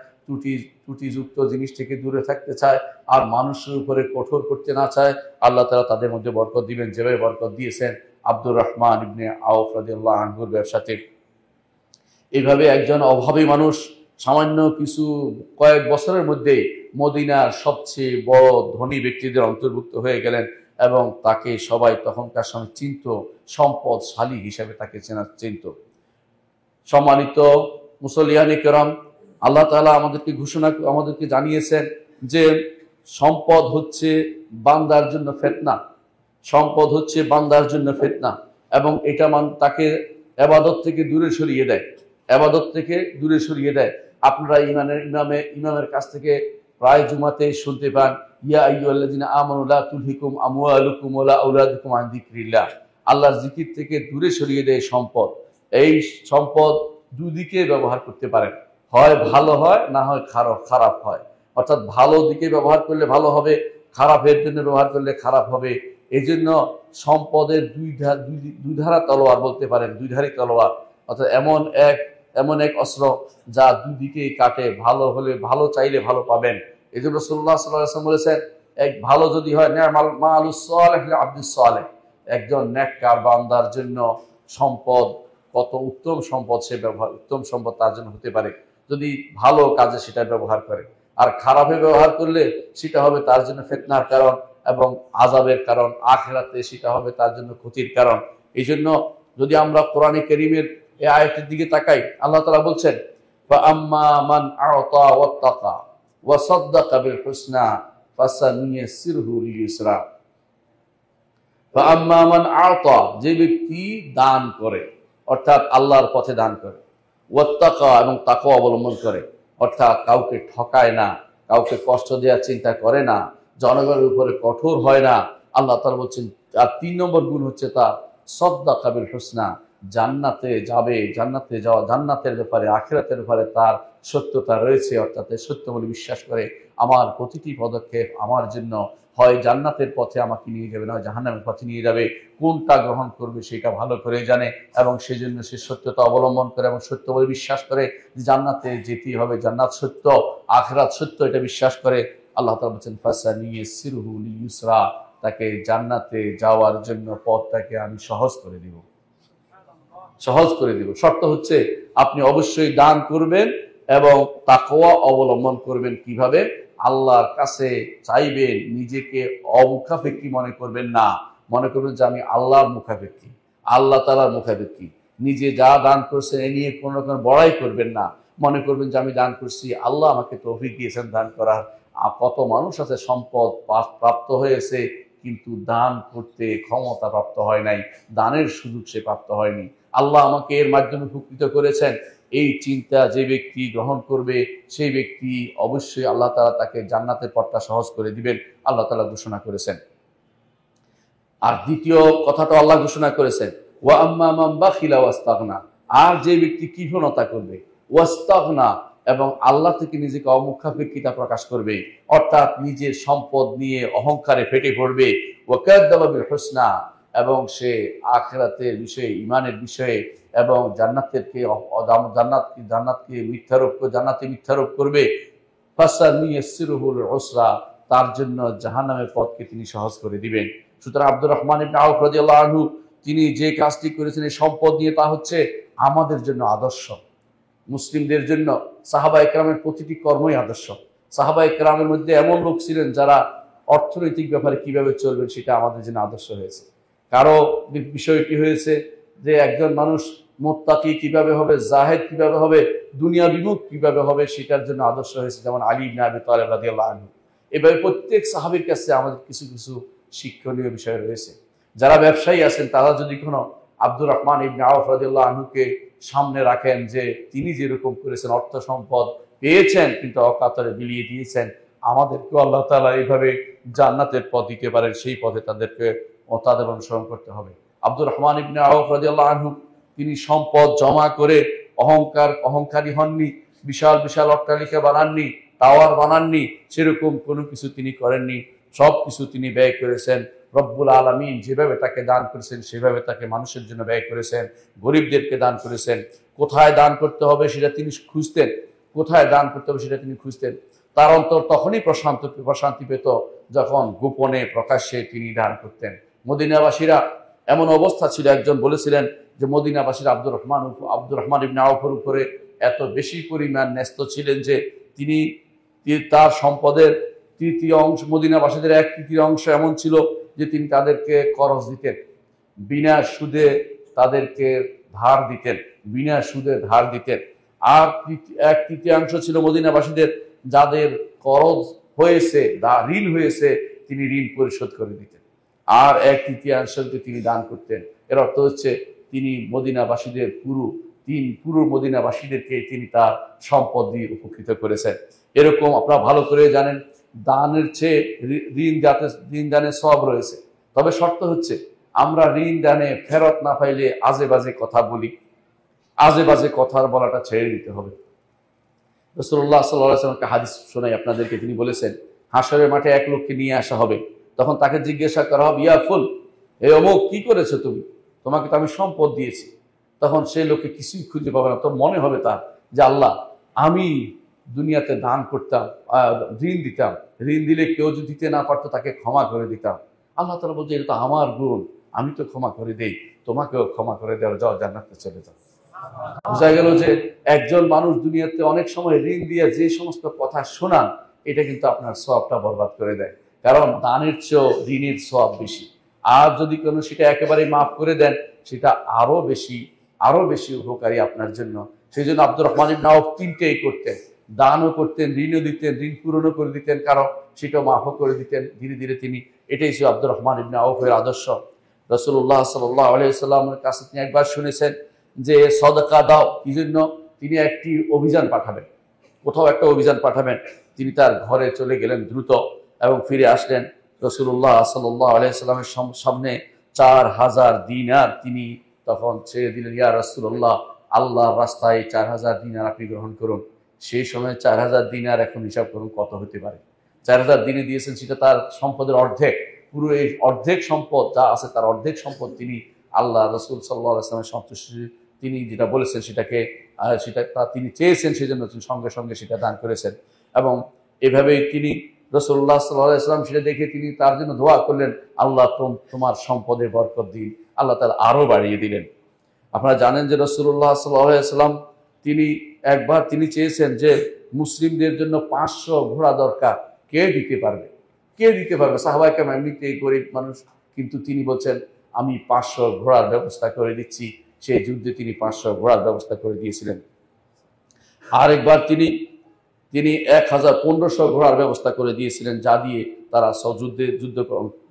ত্রুটিযুক্ত জিনিস থেকে দূরে থাকতে চায়, আর মানুষের উপরে কঠোর করতে না চায়, আল্লাহ তাআলা তাদের মধ্যে বরকত দিবেন যেভাবে বরকত দিয়েছেন আব্দুর রহমান ইবনে আওফ রাদিয়াল্লাহু আনহুর ব্যবসাতে। এইভাবে একজন অভাবী মানুষ সামান্য কিছু কয়েক বছরের মধ্যেই মদিনার সবচেয়ে বড় ধনী ব্যক্তিদের অন্তর্ভুক্ত হয়ে গেলেন এবং তাকে সবাই তখনকার সময় চিনত, সম্পদশালী হিসেবে তাকে চিনত। সম্মানিত মুসল্লিয়ানে কেরাম, আল্লাহ তাআলা আমাদেরকে জানিয়েছেন যে সম্পদ হচ্ছে বান্দার জন্য ফিতনা, সম্পদ হচ্ছে বান্দার জন্য ফিতনা, এবং এটা তাকে ইবাদত থেকে দূরে সরিয়ে দেয়, ইবাদত থেকে দূরে সরিয়ে দেয়। আপনারা ইমামের কাছ থেকে প্রায় জুমাতে শুনতে পান, ইয়া আইয়ুহাল্লাযিনা আমানু লা তুলহিকুম আমওয়ালুকুম ওয়ালা আওলাদুকুম আন যিকরিল্লাহ। আল্লাহর জিকির থেকে দূরে সরিয়ে দেয় সম্পদ। এই সম্পদ দুদিকে ব্যবহার করতে পারেন, হয় ভালো হয়, না হয় খারাপ হয়। অর্থাৎ ভালো দিকে ব্যবহার করলে ভালো হবে, খারাপের জন্য ব্যবহার করলে খারাপ হবে। এই জন্য সম্পদের দুই ধারা তলোয়ার বলতে পারেন, দুইধারী তলোয়ার। অর্থাৎ এমন এক অস্ত্র যা দুদিকেই কাটে, ভালো হলে ভালো চাইলে ভালো পাবেন। এই জন্য রাসূলুল্লাহ সাল্লাল্লাহু আলাইহি ওয়াসাল্লাম বলেছেন, এক ভালো যদি হয় নি'মাল মালুস সালিহ লিআবদিস সালিহ, একজন নেককার বান্দার জন্য সম্পদ কত উত্তম সম্পদ, সে উত্তম সম্পদ তার জন্য হতে পারে যদি ভালো কাজে সেটা ব্যবহার করে। আর খারাপে ব্যবহার করলে সেটা হবে তার জন্য ফিতনার কারণ এবং আযাবের কারণ, আখিরাতে সেটা হবে তার জন্য ক্ষতির কারণ। এই জন্য যদি আমরা কোরআনে কারীমের এই আয়াতের দিকে তাকাই, আল্লাহ তাআলা বলছেন, ফাআম্মা মান আ'তা ওয়াত্তাকা ওয়া সাদ্দাকা বিল হুসনা ফাসানুইয়াসসিরহু লিল ইউসরা। ফাআম্মা মান আ'তা, যে ব্যক্তি দান করে, অর্থাৎ আল্লাহর পথে দান করে, ওয়াত্তাকা, এবং তাকওয়া অবলম্বন করে, অর্থাৎ কাউকে ঠকায় না, কাউকে কষ্ট দেওয়ার চিন্তা করে না, জনগণের উপরে কঠোর হয় না। আল্লাহ তাআলা বলছেন আর ৩ নম্বর গুণ হচ্ছে তার সাদ্দাকা বিল হুসনা, জান্নাতে যাবে, জান্নাতের ব্যাপারে, আখিরাতের ব্যাপারে তার সত্যতা রয়েছে। অর্থাৎ সত্য বলে বিশ্বাস করে আমার প্রতিটি পদক্ষেপ আমার জন্য হয় জান্নাতের পথে আমাকে নিয়ে যাবে, নয় জাহান্নামের পথে নিয়ে যাবে। কোনটা গ্রহণ করবে সেটা ভালো করে জানে এবং সেজন্য সে সত্যতা অবলম্বন করে এবং সত্য বলে বিশ্বাস করে যে জান্নাতে যেতেই হবে, জান্নাত সত্য, আখিরাত সত্য, এটা বিশ্বাস করে। আল্লাহ তাআলা বলেন ফাসানুইয়াসসিরহু লিল ইউসরা, তাকে জান্নাতে যাওয়ার জন্য পথটাকে আমি সহজ করে দিব, সহজ করে দিব। শর্ত হচ্ছে আপনি অবশ্যই দান করবেন এবং তাকওয়া অবলম্বন করবেন। কিভাবে? আল্লাহর কাছে চাইবেন, নিজেকে অমুখাপেক্ষী মনে করবেন না, মনে করবেন যে আমি আল্লাহর মুখাপেক্ষী, আল্লাহ তাআলার মুখাপেক্ষী। নিজে যা দান করছেন এ নিয়ে কোনো রকম বড়াই করবেন না, মনে করবেন যে আমি দান করছি, আল্লাহ আমাকে তৌফিক দিয়েছেন দান করার। কত মানুষ আছে সম্পদ প্রাপ্ত হয়েছে কিন্তু দান করতে ক্ষমতা প্রাপ্ত হয় নাই, দানের সুযোগ সে প্রাপ্ত হয়নি। আল্লাহ আমাকে এর মাধ্যমে উপকৃত করেছেন, এই চিন্তা যে ব্যক্তি গ্রহণ করবে সেই ব্যক্তি অবশ্যই আল্লাহ তাআলা তাকে জান্নাতের পথটা সহজ করে দিবেন, আল্লাহ তাআলা ঘোষণা করেছেন। আর দ্বিতীয় কথাটা আল্লাহ ঘোষণা করেছেন, ওয়া আম্মা মান বাখিলা ওয়াস্তাগনা, আর যে ব্যক্তি কৃপণতা করবে, ওয়াস্তাগনা, এবং আল্লাহ থেকে নিজেকে অমুখাপেক্ষিতা প্রকাশ করবে, অর্থাৎ নিজের সম্পদ নিয়ে অহংকারে ফেটে পড়বে, ওয়া কাযাবা বিল হুসনা, এবং সে আখিরাতের বিষয়ে, ঈমানের বিষয়ে এবং জান্নাতকে মিথ্যারোপ করবে, ফাসানুইয়াসসিরহু লিল উসরা, তার জন্য জাহান্নামের পথকে তিনি সহজ করে দিবেন। সুতরাং আব্দুর রহমান ইবনে আওফ রাদিয়াল্লাহু আনহু তিনি যে কাজটি করেছেন এই সম্পদ নিয়ে, তা হচ্ছে আমাদের জন্য আদর্শ, মুসলিমদের জন্য সাহাবায়ে কেরামের প্রতিটি কর্মই আদর্শ। সাহাবায়ে কেরামের মধ্যে এমন লোক ছিলেন যারা অর্থনৈতিক ব্যাপারে কিভাবে চলবেন সেটা আমাদের জন্য আদর্শ হয়েছে। কারো বিষয়টি হয়েছে যে একজন মানুষ মুত্তাকি কিভাবে হবে, জাহেদ কিভাবে হবে, দুনিয়া বিমুখ কিভাবে হবে, সেটার জন্য আদর্শ হয়েছে, যেমন আলী ইবনে আবি তালেব রাদিয়াল্লাহু আনহু। এভাবে প্রত্যেক সাহাবীর কাছে আমাদের কিছু কিছু শিক্ষণীয় বিষয় রয়েছে। যারা ব্যবসায়ী আছেন তারা যদি কোনো আব্দুর রহমান ইবনে আউফ রাদিয়াল্লাহু আনহুকে সামনে রাখেন যে তিনি যেরকম করেছেন, অর্থ সম্পদ পেয়েছেন কিন্তু অকাতরে বিলিয়ে দিয়েছেন, আমাদেরকেও আল্লাহ তাআলা এইভাবে জান্নাতের পথ দিতে পারেন, সেই পথে তাদের অনুসরণ করতে হবে। আব্দুর রহমান ইবনে আউফ রাদিয়াল্লাহু আনহু তিনি সম্পদ জমা করে অহংকারী হননি, বিশাল বিশাল অট্টালিকা বানাননি, টাওয়ার বানাননি, সেরকম কোনো কিছু তিনি করেননি। সব কিছু তিনি ব্যয় করেছেন রব্বুল আলামিন যেভাবে তাকে দান করেছেন সেভাবে তাকে মানুষের জন্য ব্যয় করেছেন, গরিবদেরকে দান করেছেন। কোথায় দান করতে হবে সেটা তিনি খুঁজতেন, কোথায় দান করতে হবে সেটা তিনি খুঁজতেন। তার অন্তর তখনই প্রশান্তি পেত যখন গোপনে প্রকাশ্যে তিনি দান করতেন। মদিনাবাসীরা এমন অবস্থা ছিল, একজন বলেছিলেন যে মদিনাবাসীর আব্দুর রহমান ইবনে আউফের উপরে এত বেশি পরিমাণ ন্যস্ত ছিলেন যে তিনি তার সম্পদের তৃতীয় অংশ, মদিনাবাসীদের 1/3 এমন ছিল যে তিনি তাদেরকে করজ দিতেন, বিনা সুদে তাদেরকে ধার দিতেন, বিনা সুদে ধার দিতেন। আর 1/3 ছিল মদিনাবাসীদের যাদের করজ হয়েছে, ঋণ হয়েছে, তিনি ঋণ পরিশোধ করে দিতেন। আর 1/3 তিনি দান করতেন। এর অর্থ হচ্ছে তিনি মদিনাবাসীদের পুরো মদিনাবাসীদেরকে তিনি তার সম্পদ দিয়ে উপকৃত করেছেন। এরকম আপনারা ভালো করে জানেন, দানের চেয়ে ঋণ দানের সওয়াব রয়েছে। তবে শর্ত হচ্ছে আমরা ঋণ দানে ফেরত না পাইলে আজে বাজে কথা বলি, আজে বাজে কথা বলাটা ছেড়ে দিতে হবে। রাসূলুল্লাহ সাল্লাল্লাহু আলাইহি ওয়াসাল্লামকে হাদিস শোনাই আপনাদেরকে, তিনি বলেছেন হাশরের মাঠে এক লোককে নিয়ে আসা হবে, তখন তাকে জিজ্ঞাসা করা হবে, ইয়া ফুল, হে অমুক, কি করেছো তুমি? তোমাকে তো আমি সম্পদ দিয়েছি। তখন সেই লোককে কিছুই খুঁজে পাবে না। তো মনে হবে তার যে আল্লাহ, আমি দুনিয়াতে দান করতাম, ঋণ দিতাম, ঋণ দিলে কেউ যদি দিতে না পারতো তাকে ক্ষমা করে দিতাম। আল্লাহ তাআলা বলছে এটা তো আমার গুণ, আমি তো ক্ষমা করে দেই, তোমাকেও ক্ষমা করে দেওয়া, যাও জান্নাতে চলে যাও। বোঝা গেল যে একজন মানুষ দুনিয়াতে অনেক সময় ঋণ দিয়ে যে সমস্ত কথা শোনান, এটা কিন্তু আপনার সওয়াবটা বরবাদ করে দেয়। কারণ দানের চেয়েও ঋণের সওয়াব বেশি। আর যদি কোনো সেটা একেবারে মাফ করে দেন, সেটা আরো বেশি উপকারী আপনার জন্য। সেই জন্য আব্দুর রহমান ইবনে আউফ তিনটেই করতেন, দানও করতেন, ঋণও দিতেন, ঋণ পূরণও করে দিতেন, কারণ সেটাও মাফও করে দিতেন। ধীরে ধীরে এটাই ছিল আব্দুর রহমান ইবনে আউফের আদর্শ। রাসূলুল্লাহ সাল্লাল্লাহু আলাইহি ওয়াসাল্লামের কাছে তিনি একবার শুনেছেন যে সদকা দাও, কি জন্য? তিনি একটি অভিযান পাঠাবেন, কোথাও একটা অভিযান পাঠাবেন। তিনি তার ঘরে চলে গেলেন দ্রুত এবং ফিরে আসলেন। রাসূলুল্লাহ সাল্লাল্লাহু আলাইহি ওয়াসাল্লামের সামনে 4000 দিনার তিনি তখন ছেড়ে দিলেন। ইয়া রাসূলুল্লাহ, আল্লাহর রাস্তায় 4000 দিনার আপনি গ্রহণ করুন। সেই সময় 4000 দিনার এখন হিসাব করুন কত হতে পারে। 4000 দিনে দিয়েছেন, সেটা তার সম্পদের অর্ধেক। পুরো এই অর্ধেক সম্পদ যা আছে তার অর্ধেক সম্পদ তিনি আল্লাহ রাসূল সাল্লাল্লাহু আলাইহি ওয়াসাল্লামের সন্তুষ্টি, তিনি যেটা বলেছেন সেটা তিনি চেয়েছেন, সেজন্য তিনি সঙ্গে সঙ্গে সেটা দান করেছেন। এবং এভাবেই তিনি রাসূলুল্লাহ সাল্লাল্লাহু আলাইহি ওয়াসাল্লাম সেটা দেখে তিনি তার জন্য দোয়া করলেন, আল্লাহ তোমার সম্পদে বরকত দিন। আল্লাহ তাআলা আরো বাড়িয়ে দিলেন। আপনারা জানেন যে রাসূলুল্লাহ সাল্লাল্লাহু আলাইহি ওয়াসাল্লাম তিনি চেয়েছেন যে মুসলিমদের জন্য 500 ঘোড়া দরকার, কে দিতে পারবে? সাহাবায়ে কেরাম এমনিতেই গরিব মানুষ, কিন্তু তিনি বলছেন আমি 500 ঘোড়ার ব্যবস্থা করে দিচ্ছি। সেই যুদ্ধে তিনি 500 ঘোড়ার ব্যবস্থা করে দিয়েছিলেন। আরেকবার তিনি 1500 ঘোড়ার ব্যবস্থা করে দিয়েছিলেন, যা দিয়ে তারা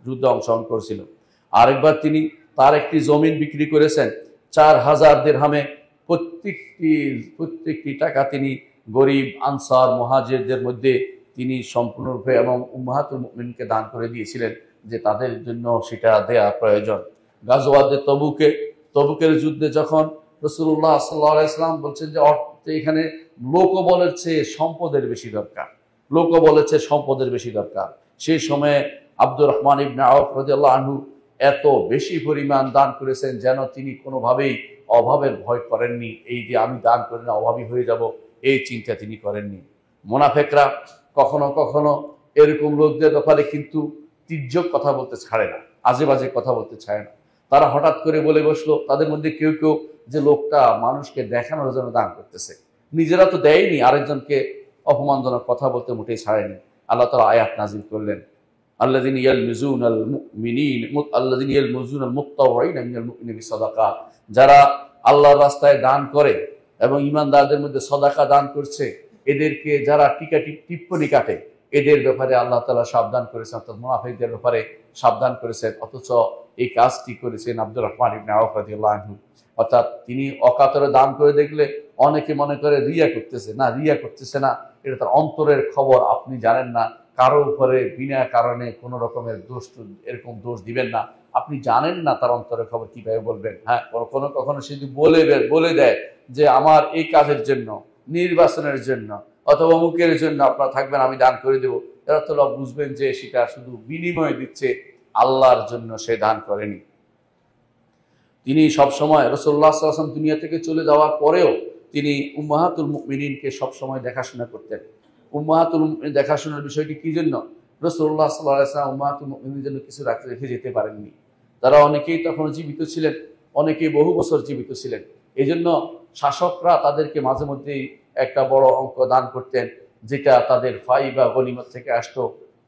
যুদ্ধে অংশগ্রহণ করেছিল। আরেকবার তিনি তার একটি জমিন বিক্রি করেছেন 4000 দিরহামে। প্রত্যেকটি টাকা তিনি গরিব আনসার মুহাজিরদের মধ্যে তিনি সম্পূর্ণরূপে এবং উম্মাহাতুল মুমিনিনকে দান করে দিয়েছিলেন, যে তাদের জন্য সেটা দেয়া প্রয়োজন। গাজওয়াতে তবুকের যুদ্ধে যখন রাসূলুল্লাহ সাল্লাল্লাহু আলাইহি ওয়াসাল্লাম বলছেন যে এখানে লোকবলের চেয়ে সম্পদের বেশি দরকার, সেই সময়ে আব্দুর রহমান ইবনে আউফ রাদিয়াল্লাহু আনহু এত বেশি পরিমাণ দান করেছেন যেন তিনি কোনোভাবেই অভাবের ভয় করেননি। এই যে আমি দান করে না অভাবী হয়ে যাব, এই চিন্তা তিনি করেননি। মুনাফিকরা কখনো কখনো এরকম লোকদের ব্যাপারে কিন্তু তির্যক কথা বলতে ছাড়ে না, আজে বাজে কথা বলতে ছাড়ে না। তারা হঠাৎ করে বলে বসলো, তাদের মধ্যে কেউ যে লোকটা মানুষকে দেখানোর জন্য দান করতেছে, নিজেরা তো দেয়নি, আরেকজনকে অপমানজনক কথা বলতে মোটেই ছাড়েনি। আল্লাহ তাআলা আয়াত নাযিল করলেন, আল্লাযীনা ইয়ালমিজুনাল মুত্তাওয়িনা মিনাল মুমিনিনা বিসাদাকাত, যারা আল্লাহর রাস্তায় দান করে এবং ঈমানদারদের মধ্যে সদাকা দান করছে, এদেরকে যারা টিপ্পনি কাটে, এদের ব্যাপারে আল্লাহ তাআলা সাবধান করেছেন, অর্থাৎ মুনাফিকদের ব্যাপারে সাবধান করেছেন, অথচ এই কাজটি করেছেন আব্দুর রহমান ইবনে আউফ রাদিয়াল্লাহু আনহু। অর্থাৎ তিনি অকাতরে দান করে দেখলে অনেকে মনে করে রিয়া করতেছে, না, রিয়া করতেছে না, এটা তার অন্তরের খবর, আপনি জানেন না। কারো উপরে বিনা কারণে কোনো রকমের দোষ, এরকম দোষ দিবেন না, আপনি জানেন না তার অন্তরের খবর, কিভাবে বলবেন? হ্যাঁ, কখনো কখনো সে যদি বলে দেয় যে আমার এই কাজের জন্য, নির্বাচনের জন্য অথবা অমুকের জন্য আপনারা থাকবেন, আমি দান করে দেবো, এরা তো বুঝবেন যে সেটা শুধু বিনিময় দিচ্ছে, আল্লাহর জন্য সে দান করেনি। তিনি সবসময় রাসূলুল্লাহ সাল্লাল্লাহু আলাইহি ওয়াসাল্লাম দুনিয়া থেকে চলে যাওয়ার পরেও তিনি উম্মাহাতুল মুমিনিনকে সবসময় দেখাশোনা করতেন। উম্মাহাতুল মুমিনিন দেখাশোনার বিষয়টি কি জন্য? রাসূলুল্লাহ সাল্লাল্লাহু আলাইহি ওয়াসাল্লাম উম্মাহাতুল মুমিনিনের জন্য কিছু রেখে যেতে পারেননি। তারা অনেকেই তখন জীবিত ছিলেন, অনেকেই বহু বছর জীবিত ছিলেন। এই জন্য শাসকরা তাদেরকে মাঝে মধ্যেই একটা বড় অঙ্ক দান করতেন, যেটা তাদের ফাই বা গনিমত থেকে আসতো।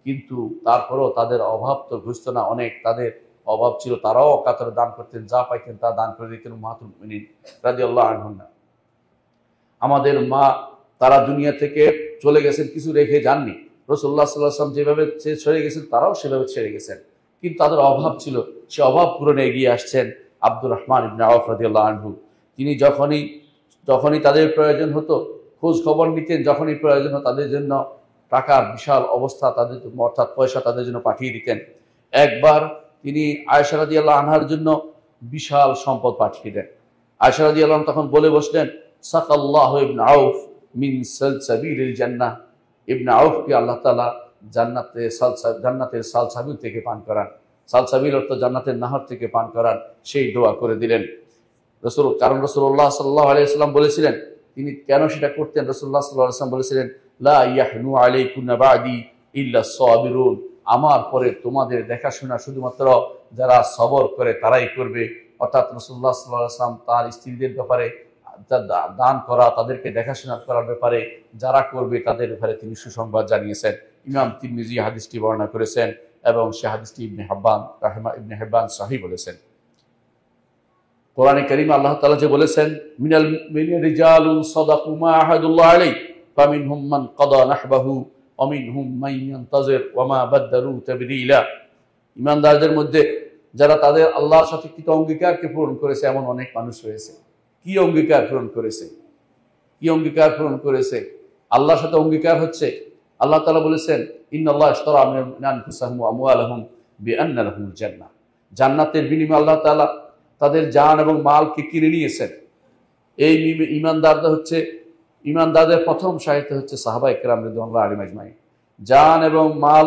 কিন্তু তারপরেও তাদের অভাব তো ঘুচত না, অনেক তাদের অভাব ছিল, তারাও অকাতরে দান করতেন, যা পাইতেন তা দান করে দিতেন উম্মাহাতুল মুমিনিন রাদিয়াল্লাহু আনহুন্না। আমাদের মা, তারা দুনিয়া থেকে চলে গেছেন, কিছু রেখে যাননি। রাসূলুল্লাহ সাল্লাল্লাহু আলাইহি ওয়াসাল্লাম যেভাবে ছেড়ে গেছেন, তারাও সেভাবে ছেড়ে গেছেন, কিন্তু তাদের অভাব ছিল, সে অভাব পূরণে এগিয়ে আসছেন আব্দুর রহমান ইবনে আউফ রাদিয়াল্লাহু আনহু। তিনি যখনই তাদের প্রয়োজন হতো খোঁজ খবর নিতেন, যখনই প্রয়োজন হতো তাদের জন্য টাকার বিশাল অবস্থা, তাদের অর্থাৎ পয়সা তাদের জন্য পাঠিয়ে দিতেন। একবার তিনি আয়েশা রাদিয়াল্লাহু আনহার জন্য বিশাল সম্পদ পাঠিয়ে দেন। আয়েশা রাদিয়াল্লাহু আনহা তখন বলে বসলেন, সাকাল্লাহু ইবনে আউফ মিন সালসাবিলিল জান্নাহ, ইবনে আউফকে আল্লাহ তাআলা জান্নাতের সালসাবিল থেকে পান করান। সালসাবিল অর্থ জান্নাতের নাহর থেকে পান করান, সেই দোয়া করে দিলেন কারণ রাসূলুল্লাহ সাল্লাল্লাহু আলাইহি ওয়াসাল্লাম বলেছিলেন, তিনি কেন সেটা করতেন? রাসূলুল্লাহ সাল্লাল্লাহু আলাইহি ওয়াসাল্লাম বলেছিলেন, লা ইয়াহনু আলাইকুন্না বাদি ইল্লা সাবিরুন, আমার পরে তোমাদের দেখাশোনা শুধুমাত্র যারা সবর করে তারাই করবে। অর্থাৎ রাসূলুল্লাহ সাল্লাল্লাহু আলাইহি ওয়াসাল্লাম তার স্ত্রীদের ব্যাপারে দান করা, তাদেরকে দেখাশোনা করার ব্যাপারে যারা করবে তাদের ব্যাপারে তিনি সুসংবাদ জানিয়েছেন। ইমাম তিরমিজি হাদিসটি বর্ণনা করেছেন এবং সে হাদিসটি ইবনে হিব্বান সহিহ বলেছেন। কোরআনে কারীমে আল্লাহ তাআলা যে বলেছেন, মিনাল মুমিনিনা রিজালুন সাদাকু মা আহাদুল্লাহ আলাইহি ফামিনহুম মান কাদা নাহবাহু ওয়া মিনহুম মান ইয়ানতাজির ওয়া মা বাদদালু তাবদীলা। ঈমানদারদের মধ্যে যারা তাদের আল্লাহর সাথে কৃত অঙ্গীকারকে পূরণ করেছে, এমন অনেক মানুষ রয়েছে। কি অঙ্গীকার পূরণ করেছে? কি অঙ্গীকার পূরণ করেছে? আল্লাহর সাথে অঙ্গীকার হচ্ছে, আল্লাহ তাআলা বলেছেন, ইন্নাল্লাহ ইশতারা মিন আনফুসিহিম ওয়া আমওয়ালিহিম বিআন্না লাহুমুল জান্নাহ, জান্নাতের বিনিময়ে আল্লাহ তাআলা তাদের জান এবং মালকে কিনে নিয়েছেন। এই ঈমানদারদের প্রথম সাহিত্য হচ্ছে সাহাবায়ে কেরাম রাদিয়াল্লাহু আনহুম আজমাইন। জান এবং মাল,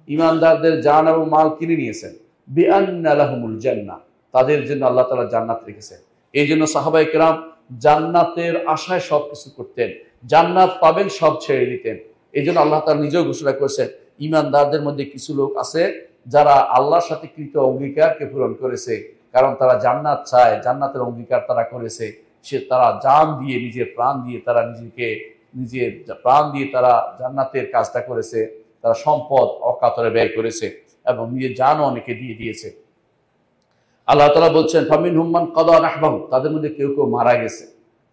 ঈমানদারদের জান এবং মাল কিনে নিয়েছেন। বিআন্না লাহুমুল জান্নাহ, তাদের জন্য আল্লাহ তাআলা জান্নাত রেখেছেন। এই জন্য সাহাবায়ে কেরাম জান্নাতের আশায় সবকিছু করতেন, জান্নাত পাবেন সব ছেড়ে দিতেন। এই জন্য আল্লাহ তাআলা নিজেও ঘোষণা করেছেন, ঈমানদারদের মধ্যে কিছু লোক আছে যারা আল্লাহর সাথে কৃত অঙ্গীকারকে পূরণ করেছে, কারণ তারা জান্নাত চায়, জান্নাতের অঙ্গীকার তারা করেছে। তারা জান দিয়ে, নিজের প্রাণ দিয়ে, তারা নিজের প্রাণ দিয়ে তারা জান্নাতের কাজটা করেছে। তারা সম্পদ অকাতরে ব্যয় করেছে এবং নিজের জানও অনেকে দিয়ে দিয়েছে। আল্লাহ তাআলা বলছেন, ফামিনহুম মান কাদা নাহবাহু, তাদের মধ্যে কেউ কেউ মারা গেছে,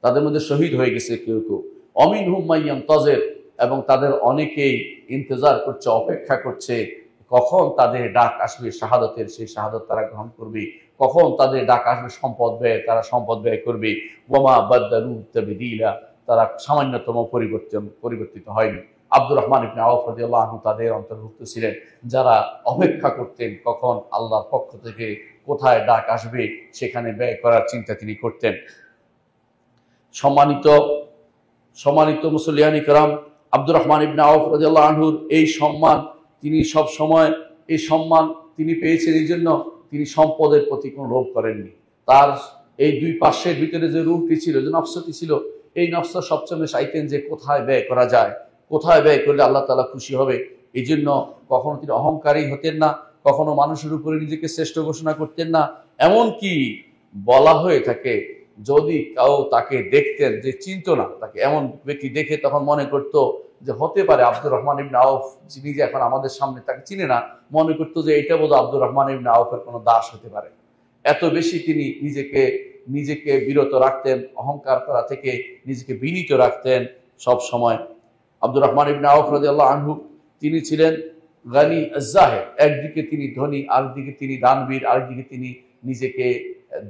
তাদের মধ্যে শহীদ হয়ে গেছে কেউ কেউ। অমিনহুম মান ইয়ানতাজির, এবং তাদের অনেকেই ইন্তজার করছে, অপেক্ষা করছে কখন তাদের ডাক আসবে শাহাদাতের, সেই শাহাদাত তারা গ্রহণ করবে। কখন তাদের ডাক আসবে সম্পদ ব্যয়, তারা সম্পদ ব্যয় করবে। ওয়ামা বাদদালু তাবদীলা, তারা সামান্যতম পরিবর্তিত হয়নি। আব্দুর রহমান ইবনে আউফ রাদিয়াল্লাহু আনহু তাদের অন্তর্ভুক্ত ছিলেন, যারা অপেক্ষা করতেন কখন আল্লাহর পক্ষ থেকে কোথায় ডাক আসবে, সেখানে ব্যয় করার চিন্তা তিনি করতেন। সম্মানিত মুসল্লিয়ানি কেরাম, আব্দুর রহমান ইবনে আউফ রাদিয়াল্লাহু আনহুর এই সম্মান, তিনি সব সময় এই সম্মান তিনি পেয়েছেন, এই জন্য তিনি সম্পদের প্রতি কোনো লোভ করেননি। তার এই দুই পার্শ্বের ভিতরে যে রূহটি ছিল, যে নফসটি ছিল, এই নফস সবসময় চাইতেন যে কোথায় ব্যয় করা যায়, কোথায় ব্যয় করলে আল্লাহ তাআলা খুশি হবে। এই জন্য কখনো তিনি অহংকারী হতেন না, কখনো মানুষের উপরে নিজেকে শ্রেষ্ঠ ঘোষণা করতেন না। এমনকি বলা হয়ে থাকে, যদি কেউ তাকে দেখতেন যে চিনত না তাকে, এমন ব্যক্তি দেখে তখন মনে করতো যে হতে পারে আব্দুর রহমান ইবনে আউফ, যিনি যে এখন আমাদের সামনে, তাকে চিনে না, মনে করতো যে এটা বোধহয় আব্দুর রহমান ইবনে আউফের কোনো দাস হতে পারে। এত বেশি তিনি নিজেকে বিরত রাখতেন, অহংকার করা থেকে নিজেকে বিনীত রাখতেন সব সময়। আব্দুর রহমান ইবনে আউফ রাদিয়াল্লাহু আনহু তিনি ছিলেন গানি জাহেদ, একদিকে তিনি ধনী, আরেকদিকে তিনি দানবীর, আরেকদিকে তিনি নিজেকে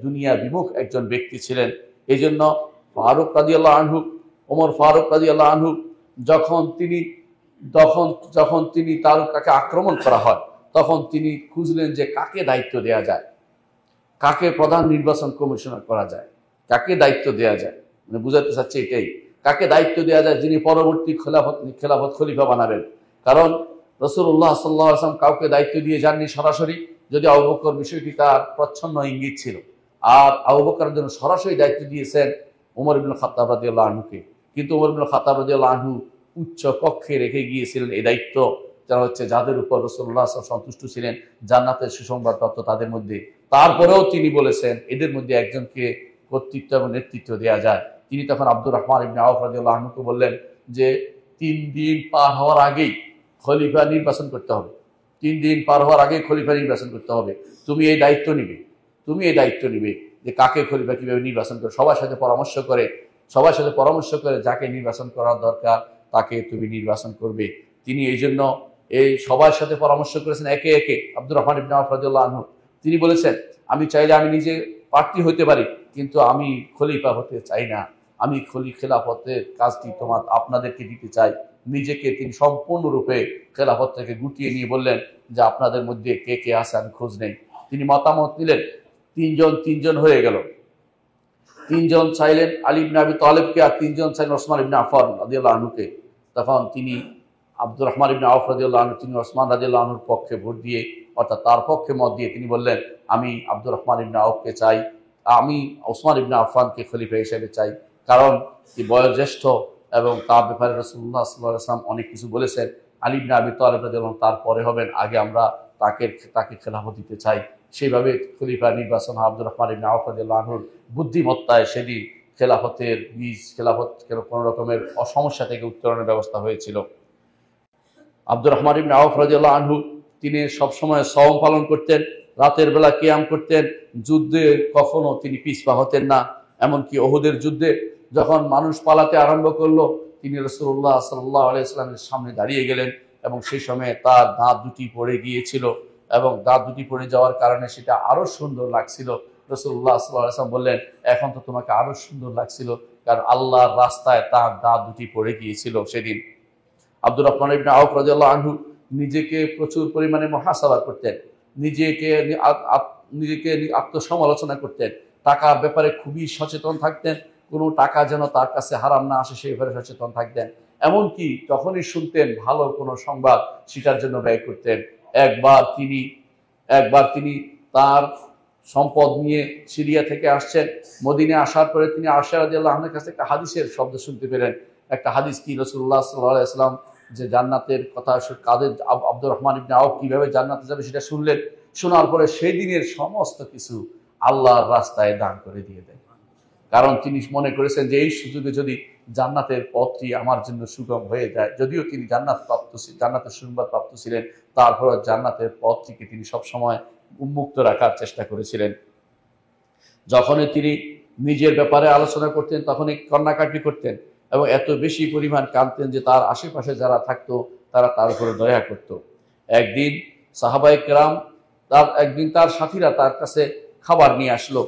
দুনিয়া বিমুখ একজন ব্যক্তি ছিলেন। এই জন্য ফারুক রাদিয়াল্লাহু আনহু, ওমর ফারুক রাদিয়াল্লাহু আনহু যখন তিনি তাকে আক্রমণ করা হয়, তখন তিনি খুঁজলেন যে কাকে দায়িত্ব দেয়া যায়, কাকে প্রধান নির্বাচন কমিশনার করা যায়, কাকে দায়িত্ব দেয়া যায়। মানে বুঝাতে চাচ্ছে এটাই, কাকে দায়িত্ব দেওয়া যায় যিনি পরবর্তী খেলাফত খলিফা বানাবেন। কারণ রাসূলুল্লাহ সাল্লাল্লাহু আলাইহি ওয়াসাল্লাম কাউকে দায়িত্ব দিয়ে যাননি সরাসরি, যদি আবু বকর বিষয়টি তার প্রচ্ছন্ন ইঙ্গিত ছিল। আর আবু বকরের জন্য সরাসরি দায়িত্ব দিয়েছেন ওমর ইবনে খাত্তাব রাদিয়াল্লাহু আনহুকে। কিন্তু ওমর ইবনে খাত্তাব রাদিয়াল্লাহু আনহু উচ্চ কক্ষে রেখে গিয়েছিলেন এই দায়িত্ব, যারা হচ্ছে যাদের উপর রাসূলুল্লাহ সাল্লাল্লাহু আলাইহি ওয়াসাল্লাম সন্তুষ্ট ছিলেন, জান্নাতের সুসংবাদপ্রাপ্ত তাদের মধ্যে। তারপরেও তিনি বলেছেন এদের মধ্যে একজনকে কর্তৃত্ব এবং নেতৃত্ব দেওয়া যায়। তিনি তখন আব্দুর রহমান ইবনে আওফ রাদিয়াল্লাহু আনহুকে বললেন যে 3 দিন পার হওয়ার আগেই খলিফা নির্বাচন করতে হবে, 3 দিন পার হওয়ার আগেই খলিফা নির্বাচন করতে হবে। তুমি এই দায়িত্ব নিবে যে কাকে খলিফা কিভাবে নির্বাচন করে, সবার সাথে পরামর্শ করে যাকে নির্বাচন করার দরকার তাকে তুমি নির্বাচন করবে। তিনি এই জন্য এই সবার সাথে পরামর্শ করেছেন একে একে। আব্দুর রহমান ইবনে আওফ রাদিয়াল্লাহু আনহু তিনি বলেছেন, আমি চাইলে আমি নিজে প্রার্থী হতে পারি, কিন্তু আমি খলিফা হতে চাই না, আমি খেলাফতের কাজটি আপনাদেরকে দিতে চাই। নিজেকে তিনি সম্পূর্ণরূপে খেলাফত থেকে গুটিয়ে নিয়ে বললেন যে আপনাদের মধ্যে কে কে আছে আমি খোঁজ নেই। তিনি মতামত নিলেন, তিনজন হয়ে গেল। 3 জন চাইলেন আলী ইবনে আবি তালেবকে, আর 3 জন চাইলেন ওসমান ইবনে আফফান রাদিয়াল্লাহু আনহুকে। তখন তিনি আব্দুর রহমান ইবনে আওফ রাদিয়াল্লাহু আনহু তিনি ওসমান রাদিয়াল্লাহু আনহুর পক্ষে ভোট দিয়ে, অর্থাৎ তার পক্ষে মত দিয়ে তিনি বললেন আমি আব্দুর রহমান ইবনে আওফকে চাই, আমি ওসমান ইবনে আফফানকে খলিফা হিসেবে চাই। কারণ তিনি বয়োজ্যেষ্ঠ এবং তার ব্যাপারে রাসূলুল্লাহ সাল্লাল্লাহু আলাইহি ওয়াসাল্লাম অনেক কিছু বলেছেন। আলী ইবনে আবি তালেব রাদিয়াল্লাহু আনহু তারপরে হবেন, আগে আমরা তাকে খেলাফত দিতে চাই। সেইভাবে খলিফা নির্বাচন আব্দুর রহমান ইবনে আওফ রাদিয়াল্লাহু আনহুর বুদ্ধিমত্তায় সেদিন খেলাফতের কোনো রকমের সমস্যা থেকে উত্তরণের ব্যবস্থা হয়েছিল। আব্দুর রহমান ইবনে আওফ রাদিয়াল্লাহু আনহু তিনি সবসময় সওম পালন করতেন, রাতের বেলা কিয়াম করতেন, যুদ্ধে কখনো তিনি পিছপা হতেন না। এমনকি উহুদের যুদ্ধে যখন মানুষ পালাতে আরম্ভ করলো, তিনি রাসূলুল্লাহ সাল্লাল্লাহু আলাইহি ওয়াসাল্লামের সামনে দাঁড়িয়ে গেলেন এবং সেই সময় তার দাঁত দুটি পড়ে গিয়েছিল এবং দাঁত দুটি পড়ে যাওয়ার কারণে সেটা আরো সুন্দর লাগছিল। রাসূলুল্লাহ সাল্লাল্লাহু আলাইহি ওয়াসাল্লাম বললেন এখন তো তোমাকে আরো সুন্দর লাগছিল, কারণ আল্লাহর রাস্তায় তার দাঁত দুটি পড়ে গিয়েছিল সেদিন। আব্দুর রহমান ইবনে আওফ রাদিয়াল্লাহু আনহু নিজেকে প্রচুর পরিমাণে মুহাসাবা করতেন, নিজেকে আত্মসমালোচনা করতেন, টাকার ব্যাপারে খুবই সচেতন থাকতেন, কোনো টাকা যেন তার কাছে হারাম না আসে সেই ব্যাপারে সচেতন থাকতেন। এমনকি যখনই শুনতেন ভালো কোনো সংবাদ সেটার জন্য ব্যয় করতেন। একবার তিনি তার সম্পদ নিয়ে সিরিয়া থেকে আসছেন, মদিনায় আসার পরে তিনি আয়েশা রাদিয়াল্লাহু আনহার কাছে একটা হাদিসের শব্দ শুনতে পেলেন। একটা হাদিস কি, রাসূলুল্লাহ সাল্লাল্লাহু আলাইহি ওয়াসাল্লাম যে জান্নাতের কথা আব্দুর রহমান ইবনে আওফ কিভাবে জান্নাতে যাবে সেটা শুনলেন। শোনার পরে সেই দিনের সমস্ত কিছু আল্লাহর রাস্তায় দান করে দিয়ে দেন। কারণ তিনি মনে করেছেন যে এই সুযোগে যদি জান্নাতের পথটি আমার জন্য সুগম হয়ে যায়, যদিও তিনি জান্নাতের সংবাদ প্রাপ্ত ছিলেন, তারপর জান্নাতের পথটিকে তিনি সবসময় উন্মুক্ত রাখার চেষ্টা করেছিলেন। যখনই তিনি নিজের ব্যাপারে আলোচনা করতেন তখনই কান্নাকাটি করতেন এবং এত বেশি পরিমাণ কাঁদতেন যে তার আশেপাশে যারা থাকতো তারা তার উপরে দয়া করত। একদিন সাহাবায়ে কেরাম তার সাথীরা তার কাছে খাবার নিয়ে আসলো।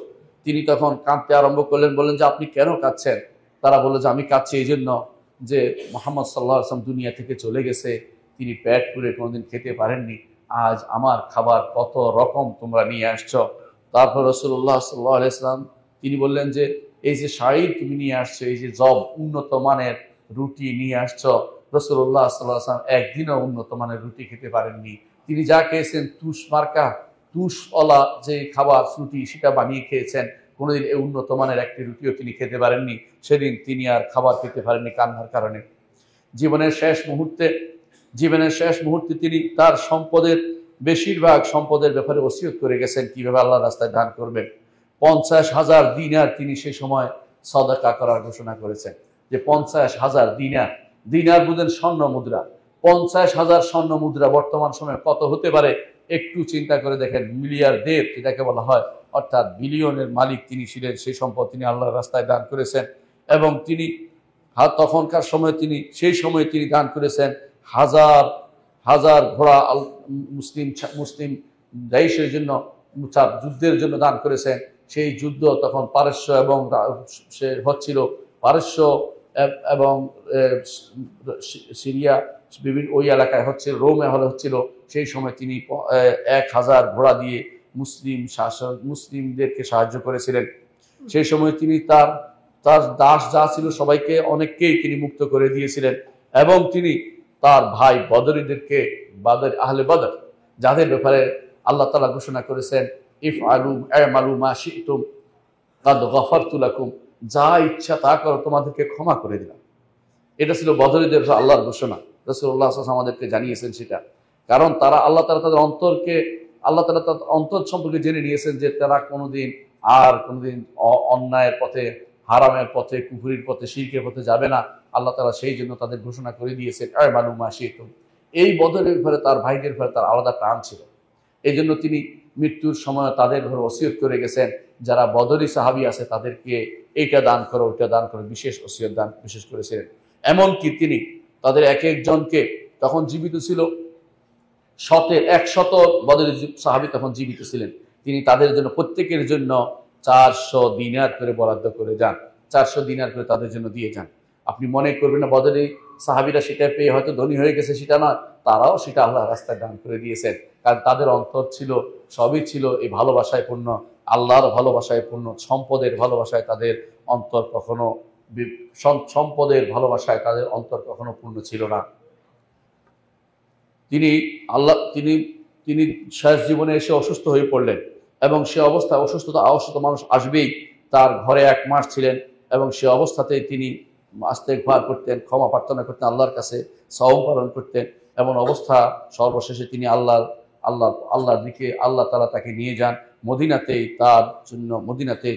তিনি তখন কাঁদতে আরম্ভ করলেন, বললেন যে আপনি কেন কাঁদছেন? তারা বলল যে আমি কাঁদছি এই জন্য যে মুহাম্মদ সাল্লাল্লাহু আলাইহি ওয়াসাল্লাম দুনিয়া থেকে চলে গেছে, তিনি পেট পুরে কোনোদিন খেতে পারেননি, আজ আমার খাবার কত রকম তোমরা নিয়ে আসছো। তারপর রাসূলুল্লাহ সাল্লাল্লাহু আলাইহি ওয়াসাল্লাম তিনি বললেন যে এই যে শাইর তুমি নিয়ে আসছো, এই যে উন্নত মানের রুটি নিয়ে আসছো, রাসূলুল্লাহ সাল্লাল্লাহু আলাইহি ওয়াসাল্লাম একদিনও উন্নত মানের রুটি খেতে পারেননি। তিনি যা খেয়েছেন তুষওয়ালা যে খাবার রুটি সেটা বানিয়ে খেয়েছেন, কোনোদিন এই উন্নত মানের একটি রুটিও তিনি খেতে পারেননি। সেদিন তিনি আর খাবার খেতে পারেননি কান্নার কারণে। জীবনের শেষ মুহূর্তে তিনি তার বেশিরভাগ সম্পদের ব্যাপারে ওসিয়ত করে গেছেন কিভাবে আল্লাহর রাস্তায় দান করবেন। 50,000 দিনার তিনি সেই সময় সাদাকা করার ঘোষণা করেছেন, যে 50,000 দিনার বুঝেন স্বর্ণ মুদ্রা। 50,000 স্বর্ণ মুদ্রা বর্তমান সময়ে কত হতে পারে একটু চিন্তা করে দেখেন। মিলিয়ারদের যেটাকে বলা হয়, অর্থাৎ বিলিয়নের মালিক তিনি ছিলেন। সেই সম্পদ তিনি আল্লাহর রাস্তায় দান করেছেন এবং সেই সময় তিনি দান করেছেন 1000 ঘোড়া মুসলিম মুসলিম দেশের জন্য যুদ্ধের জন্য দান করেছেন। সেই যুদ্ধ তখন পারস্য এবং সে হচ্ছিল, পারস্য এবং সিরিয়া বিভিন্ন ওই এলাকায় হচ্ছিল, রোমে হলে হচ্ছিল। সেই সময় তিনি 1000 ঘোড়া দিয়ে মুসলিমদেরকে সাহায্য করেছিলেন। সেই সময় তিনি তার দাস যা ছিল সবাইকে, অনেককেই তিনি মুক্ত করে দিয়েছিলেন। এবং তিনি তার ভাই বদরীদেরকে, আহলে বদর, যাদের ব্যাপারে আল্লাহ তাআলা ঘোষণা করেছেন ইফআলু মা শি'তুম কাদ গফারতু লাকুম, যা ইচ্ছা তা করো, তোমাদেরকে ক্ষমা করে দিলাম। এটা ছিল বদরীদের আল্লাহর ঘোষণা। রাসূলুল্লাহ সাল্লাল্লাহু আলাইহি ওয়াসাল্লাম আমাদেরকে জানিয়েছেন সেটা। কারণ তারা আল্লাহ তাআলা তাদের অন্তর সম্পর্কে জেনে নিয়েছেন যে তারা কোনোদিন অন্যায়ের পথে, হারামের পথে, কুফরির পথে, শিরকের পথে যাবে না। আল্লাহ তাআলা সেই জন্য তাদের ঘোষণা করে দিয়েছেন ইফআলু মা শি'তুম। এই বদরের ঘরে তার ভাইদের ঘরে তার আলাদা টান ছিল। এই জন্য তিনি মৃত্যুর সময় তাদের ঘরে ওসিয়ত করে গেছেন, যারা বদরি সাহাবী আছে তাদেরকে এইটা দান করো, ওইটা দান করো, বিশেষ ওসিয়ত দান বিশেষ করেছিলেন। এমনকি তিনি তাদের এক একজনকে, তখন জীবিত ছিল 100 বদরি সাহাবী তখন জীবিত ছিলেন, তিনি তাদের জন্য প্রত্যেকের জন্য 400 দিনার করে বরাদ্দ করে যান, 400 দিনার করে তাদের জন্য দিয়ে যান। আপনি মনে করবেন না বদরি সাহাবীরা সেটা পেয়ে হয়তো ধনী হয়ে গেছে, সেটা নয়, তারাও সেটা আল্লাহর রাস্তায় দান করে দিয়েছেন। কারণ তাদের অন্তর ছিল, সবই ছিল এই ভালোবাসায় পূর্ণ, আল্লাহর ভালোবাসায় পূর্ণ, সম্পদের ভালোবাসায় তাদের অন্তর কখনো, সম্পদের ভালোবাসায় তাদের অন্তর কখনো পূর্ণ ছিল না। তিনি শেষ জীবনে এসে অসুস্থ হয়ে পড়লেন, এবং সে অবস্থায় অসুস্থ মানুষ আসবেই। তার ঘরে 1 মাস ছিলেন, এবং সে অবস্থাতেই তিনি ইস্তেগফার করতেন, ক্ষমা প্রার্থনা করতেন আল্লাহর কাছে, সাওম পালন করতেন। এমন অবস্থা সর্বশেষে তিনি আল্লাহর দিকে আল্লাহ তাআলা তাকে নিয়ে যান। মদিনাতেই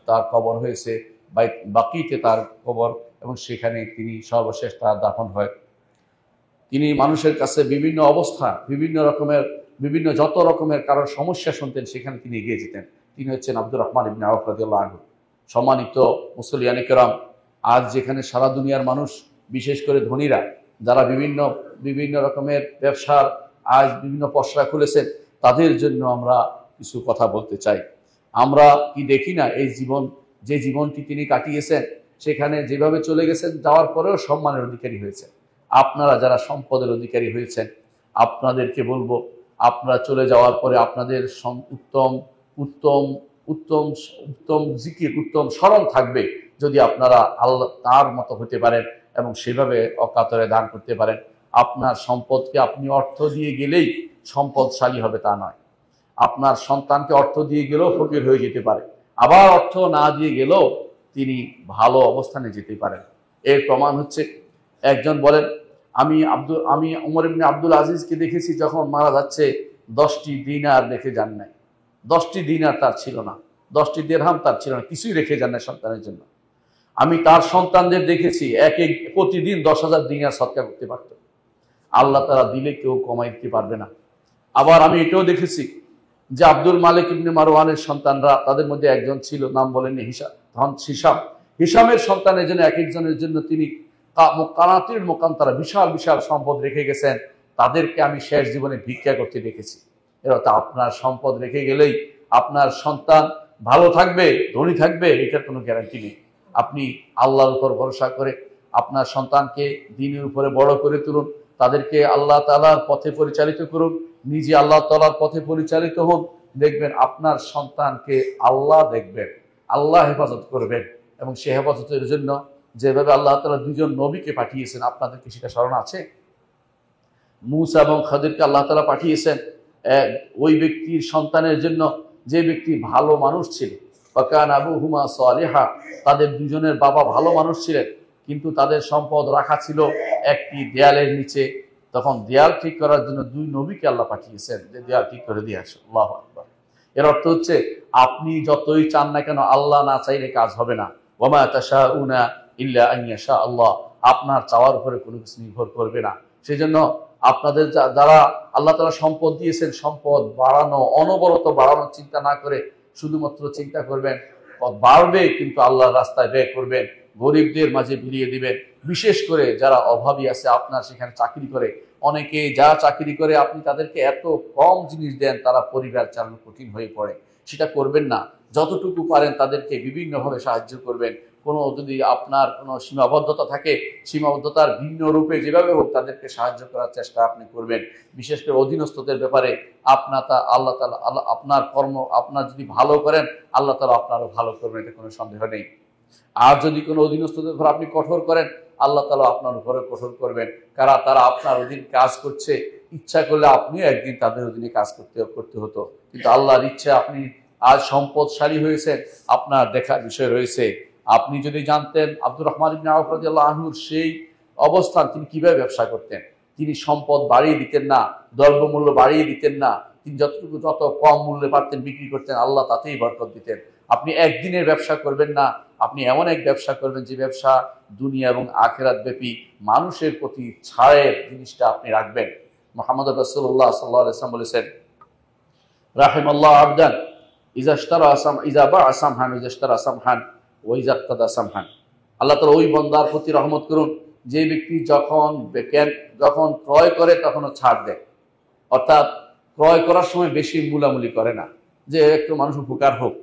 তার কবর হয়েছে, বাকিতে তার কবর, এবং সেখানে তিনি সর্বশেষ তার দাফন হয়। তিনি মানুষের কাছে বিভিন্ন অবস্থা, যত রকমের কারোর সমস্যা শুনতেন, সেখানে তিনি এগিয়ে যেতেন। তিনি হচ্ছেন আব্দুর রহমান ইবনে আওফ রাদিয়াল্লাহু আনহু। সম্মানিত মুসল্লিয়ানে কেরাম, আজ যেখানে সারা দুনিয়ার মানুষ, বিশেষ করে ধনীরা, যারা বিভিন্ন রকমের ব্যবসার আজ বিভিন্ন পসরা খুলেছেন, তাদের জন্য আমরা কিছু কথা বলতে চাই। আমরা কি দেখি না এই যে জীবনটি তিনি কাটিয়েছেন, সেখানে যেভাবে চলে গেছেন, যাওয়ার পরেও সম্মানের অধিকারী হয়েছেন। আপনারা যারা সম্পদের অধিকারী হয়েছেন, আপনাদেরকে বলবো, আপনারা চলে যাওয়ার পরে আপনাদের উত্তম জিকির, উত্তম স্মরণ থাকবে যদি আপনারা আল্লাহ তার মতো হতে পারেন এবং সেভাবে অকাতরে দান করতে পারেন। আপনার সম্পদকে আপনি অর্থ দিয়ে গেলেই সম্পদশালী হবে তা নয়। আপনার সন্তানকে অর্থ দিয়ে গেলেও ফকির হয়ে যেতে পারে, আবার অর্থ না দিয়ে গেলেও তিনি ভালো অবস্থানে যেতে পারেন। এর প্রমাণ হচ্ছে, একজন বলেন, আমি উমর ইবনে আব্দুল আজিজকে দেখেছি যখন মারা যাচ্ছে 10টি দিনার রেখে যান নাই। 10টি দিনার তার ছিল না, 10টি দিরহাম তার ছিল না, কিছুই রেখে যান নাই সন্তানের জন্য। আমি তার সন্তানদের দেখেছি প্রতিদিন 10,000 দিনার সদকা করতে পারত। আল্লাহ তাআলা দিলে কেউ কমাই দিতে পারবে না। আবার আমি এটাও দেখেছি যে আব্দুল মালিক ইবনে মারওয়ানের সন্তানরা, তাদের মধ্যে একজন ছিল, নাম বলেন হিসামের সন্তানের জন্য, এক একজনের জন্য তিনি কানাতির মোকান্তরা বিশাল বিশাল সম্পদ রেখে গেছেন। তাদেরকে আমি শেষ জীবনে ভিক্ষা করতে দেখেছি। এর অর্থ আপনার সম্পদ রেখে গেলেই আপনার সন্তান ভালো থাকবে, ধনী থাকবে, এটার কোনো গ্যারান্টি নেই। আপনি আল্লাহর উপর ভরসা করে আপনার সন্তানকে দ্বীনের উপরে বড় করে তুলুন, তাদেরকে আল্লাহ তাআলার পথে পরিচালিত করুন, নিজে আল্লাহ তাআলার পথে পরিচালিত হন। দেখবেন আপনার সন্তানকে আল্লাহ দেখবেন, আল্লাহ হেফাজত করবেন। এবং সে হেফাজতের জন্য যেভাবে আল্লাহ তাআলা 2 জন নবীকে পাঠিয়েছেন, আপনাদেরকে সেটা স্মরণ আছে? মূসা এবং খাদিরকে আল্লাহ তাআলা পাঠিয়েছেন ওই ব্যক্তির সন্তানের জন্য যে ব্যক্তি ভালো মানুষ ছিল। ওয়াকান আবুহুমা সালিহা, তাদের 2 জনের বাবা ভালো মানুষ ছিলেন, কিন্তু তাদের সম্পদ রাখা ছিল একটি দেয়ালের নিচে। তখন দেয়াল ঠিক করার জন্য 2 নবীকে আল্লাহ পাঠিয়েছেন, যে দেয়াল ঠিক করে দিয়ে আসো। আল্লাহু আকবার। এর অর্থ হচ্ছে, আপনি যতই চান না কেন, আল্লাহ না চাইলে কাজ হবে না। ওয়ামা তাশাউনা ইল্লা আন ইয়াশা আল্লাহ, আপনার চাওয়ার উপরে কোনো কিছু নির্ভর করবে না। সেজন্য আপনাদের যারা আল্লাহ তাআলা সম্পদ দিয়েছেন, সম্পদ বাড়ানো, অনবরত বাড়ানোর চিন্তা না করে শুধুমাত্র চিন্তা করবেন বাড়বে, কিন্তু আল্লাহর রাস্তায় ব্যয় করবেন, গরিবদের মাঝে বিলিয়ে দিবেন। বিশেষ করে যারা অভাবী আছে, আপনার সেখানে চাকরি করে, অনেকে যা চাকরি করে আপনি তাদেরকে এত কম জিনিস দেন, তারা পরিবার চালানো কঠিন হয়ে পড়ে। সেটা করবেন না। যতটুকু পারেন তাদেরকে বিভিন্নভাবে সাহায্য করবেন। কোনো যদি আপনার কোনো সীমাবদ্ধতা থাকে, সীমাবদ্ধতার ভিন্ন রূপে যেভাবে হোক তাদেরকে সাহায্য করার চেষ্টা আপনি করবেন। বিশেষ করে অধীনস্থদের ব্যাপারে আল্লাহ তাআলা আপনার কর্ম আপনার যদি ভালো করেন, আল্লাহ তাআলা আপনারও ভালো করবেন, এতে কোনো সন্দেহ নেই। আর যদি কোনো অধীনস্থদের উপর আপনি কঠোর করেন, আল্লাহ তাআলা আপনার উপরে কঠোর করবেন। কারণ তারা আপনার অধীন কাজ করছে, ইচ্ছা করলে আপনিও একদিন তাদের অধীনে কাজ করতে হতো, কিন্তু আল্লাহর ইচ্ছা আপনি আজ সম্পদশালী হয়েছেন, আপনার দেখার বিষয় রয়েছে। আপনি যদি জানতেন আব্দুর রহমান ইবনে আওফ রাদিয়াল্লাহু আনহুর সেই অবস্থান, তিনি কিভাবে ব্যবসা করতেন। তিনি সম্পদ বাড়িয়ে দিতেন না, দ্রব্যমূল্য বাড়িয়ে দিতেন না। তিনি যত কম মূল্যে পারতেন বিক্রি করতেন, আল্লাহ তাতেই বরকত দিতেন। আপনি একদিনের ব্যবসা করবেন না, আপনি এমন এক ব্যবসা করবেন যে ব্যবসা দুনিয়া এবং আখিরাত ব্যাপী মানুষের প্রতি ছাড়ের জিনিসটা আপনি রাখবেন। মুহাম্মদ রাসূলুল্লাহ সাল্লাল্লাহু আলাইহি ওয়াসাল্লাম বলেছেন, রাহিমাল্লাহু আবদান ইযা বা'a সামহান ওয়া ইযা ইশতারা সামহান ওয়া ইযা ইক্তাদা সামহান। আল্লাহ তাআলা ওই বান্দার প্রতি রহমত করুন যে ব্যক্তি যখন ক্রয় করে তখনও ছাড় দেয়, অর্থাৎ ক্রয় করার সময় বেশি মূলামূলি করে না, যে একটু মানুষ উপকার হোক,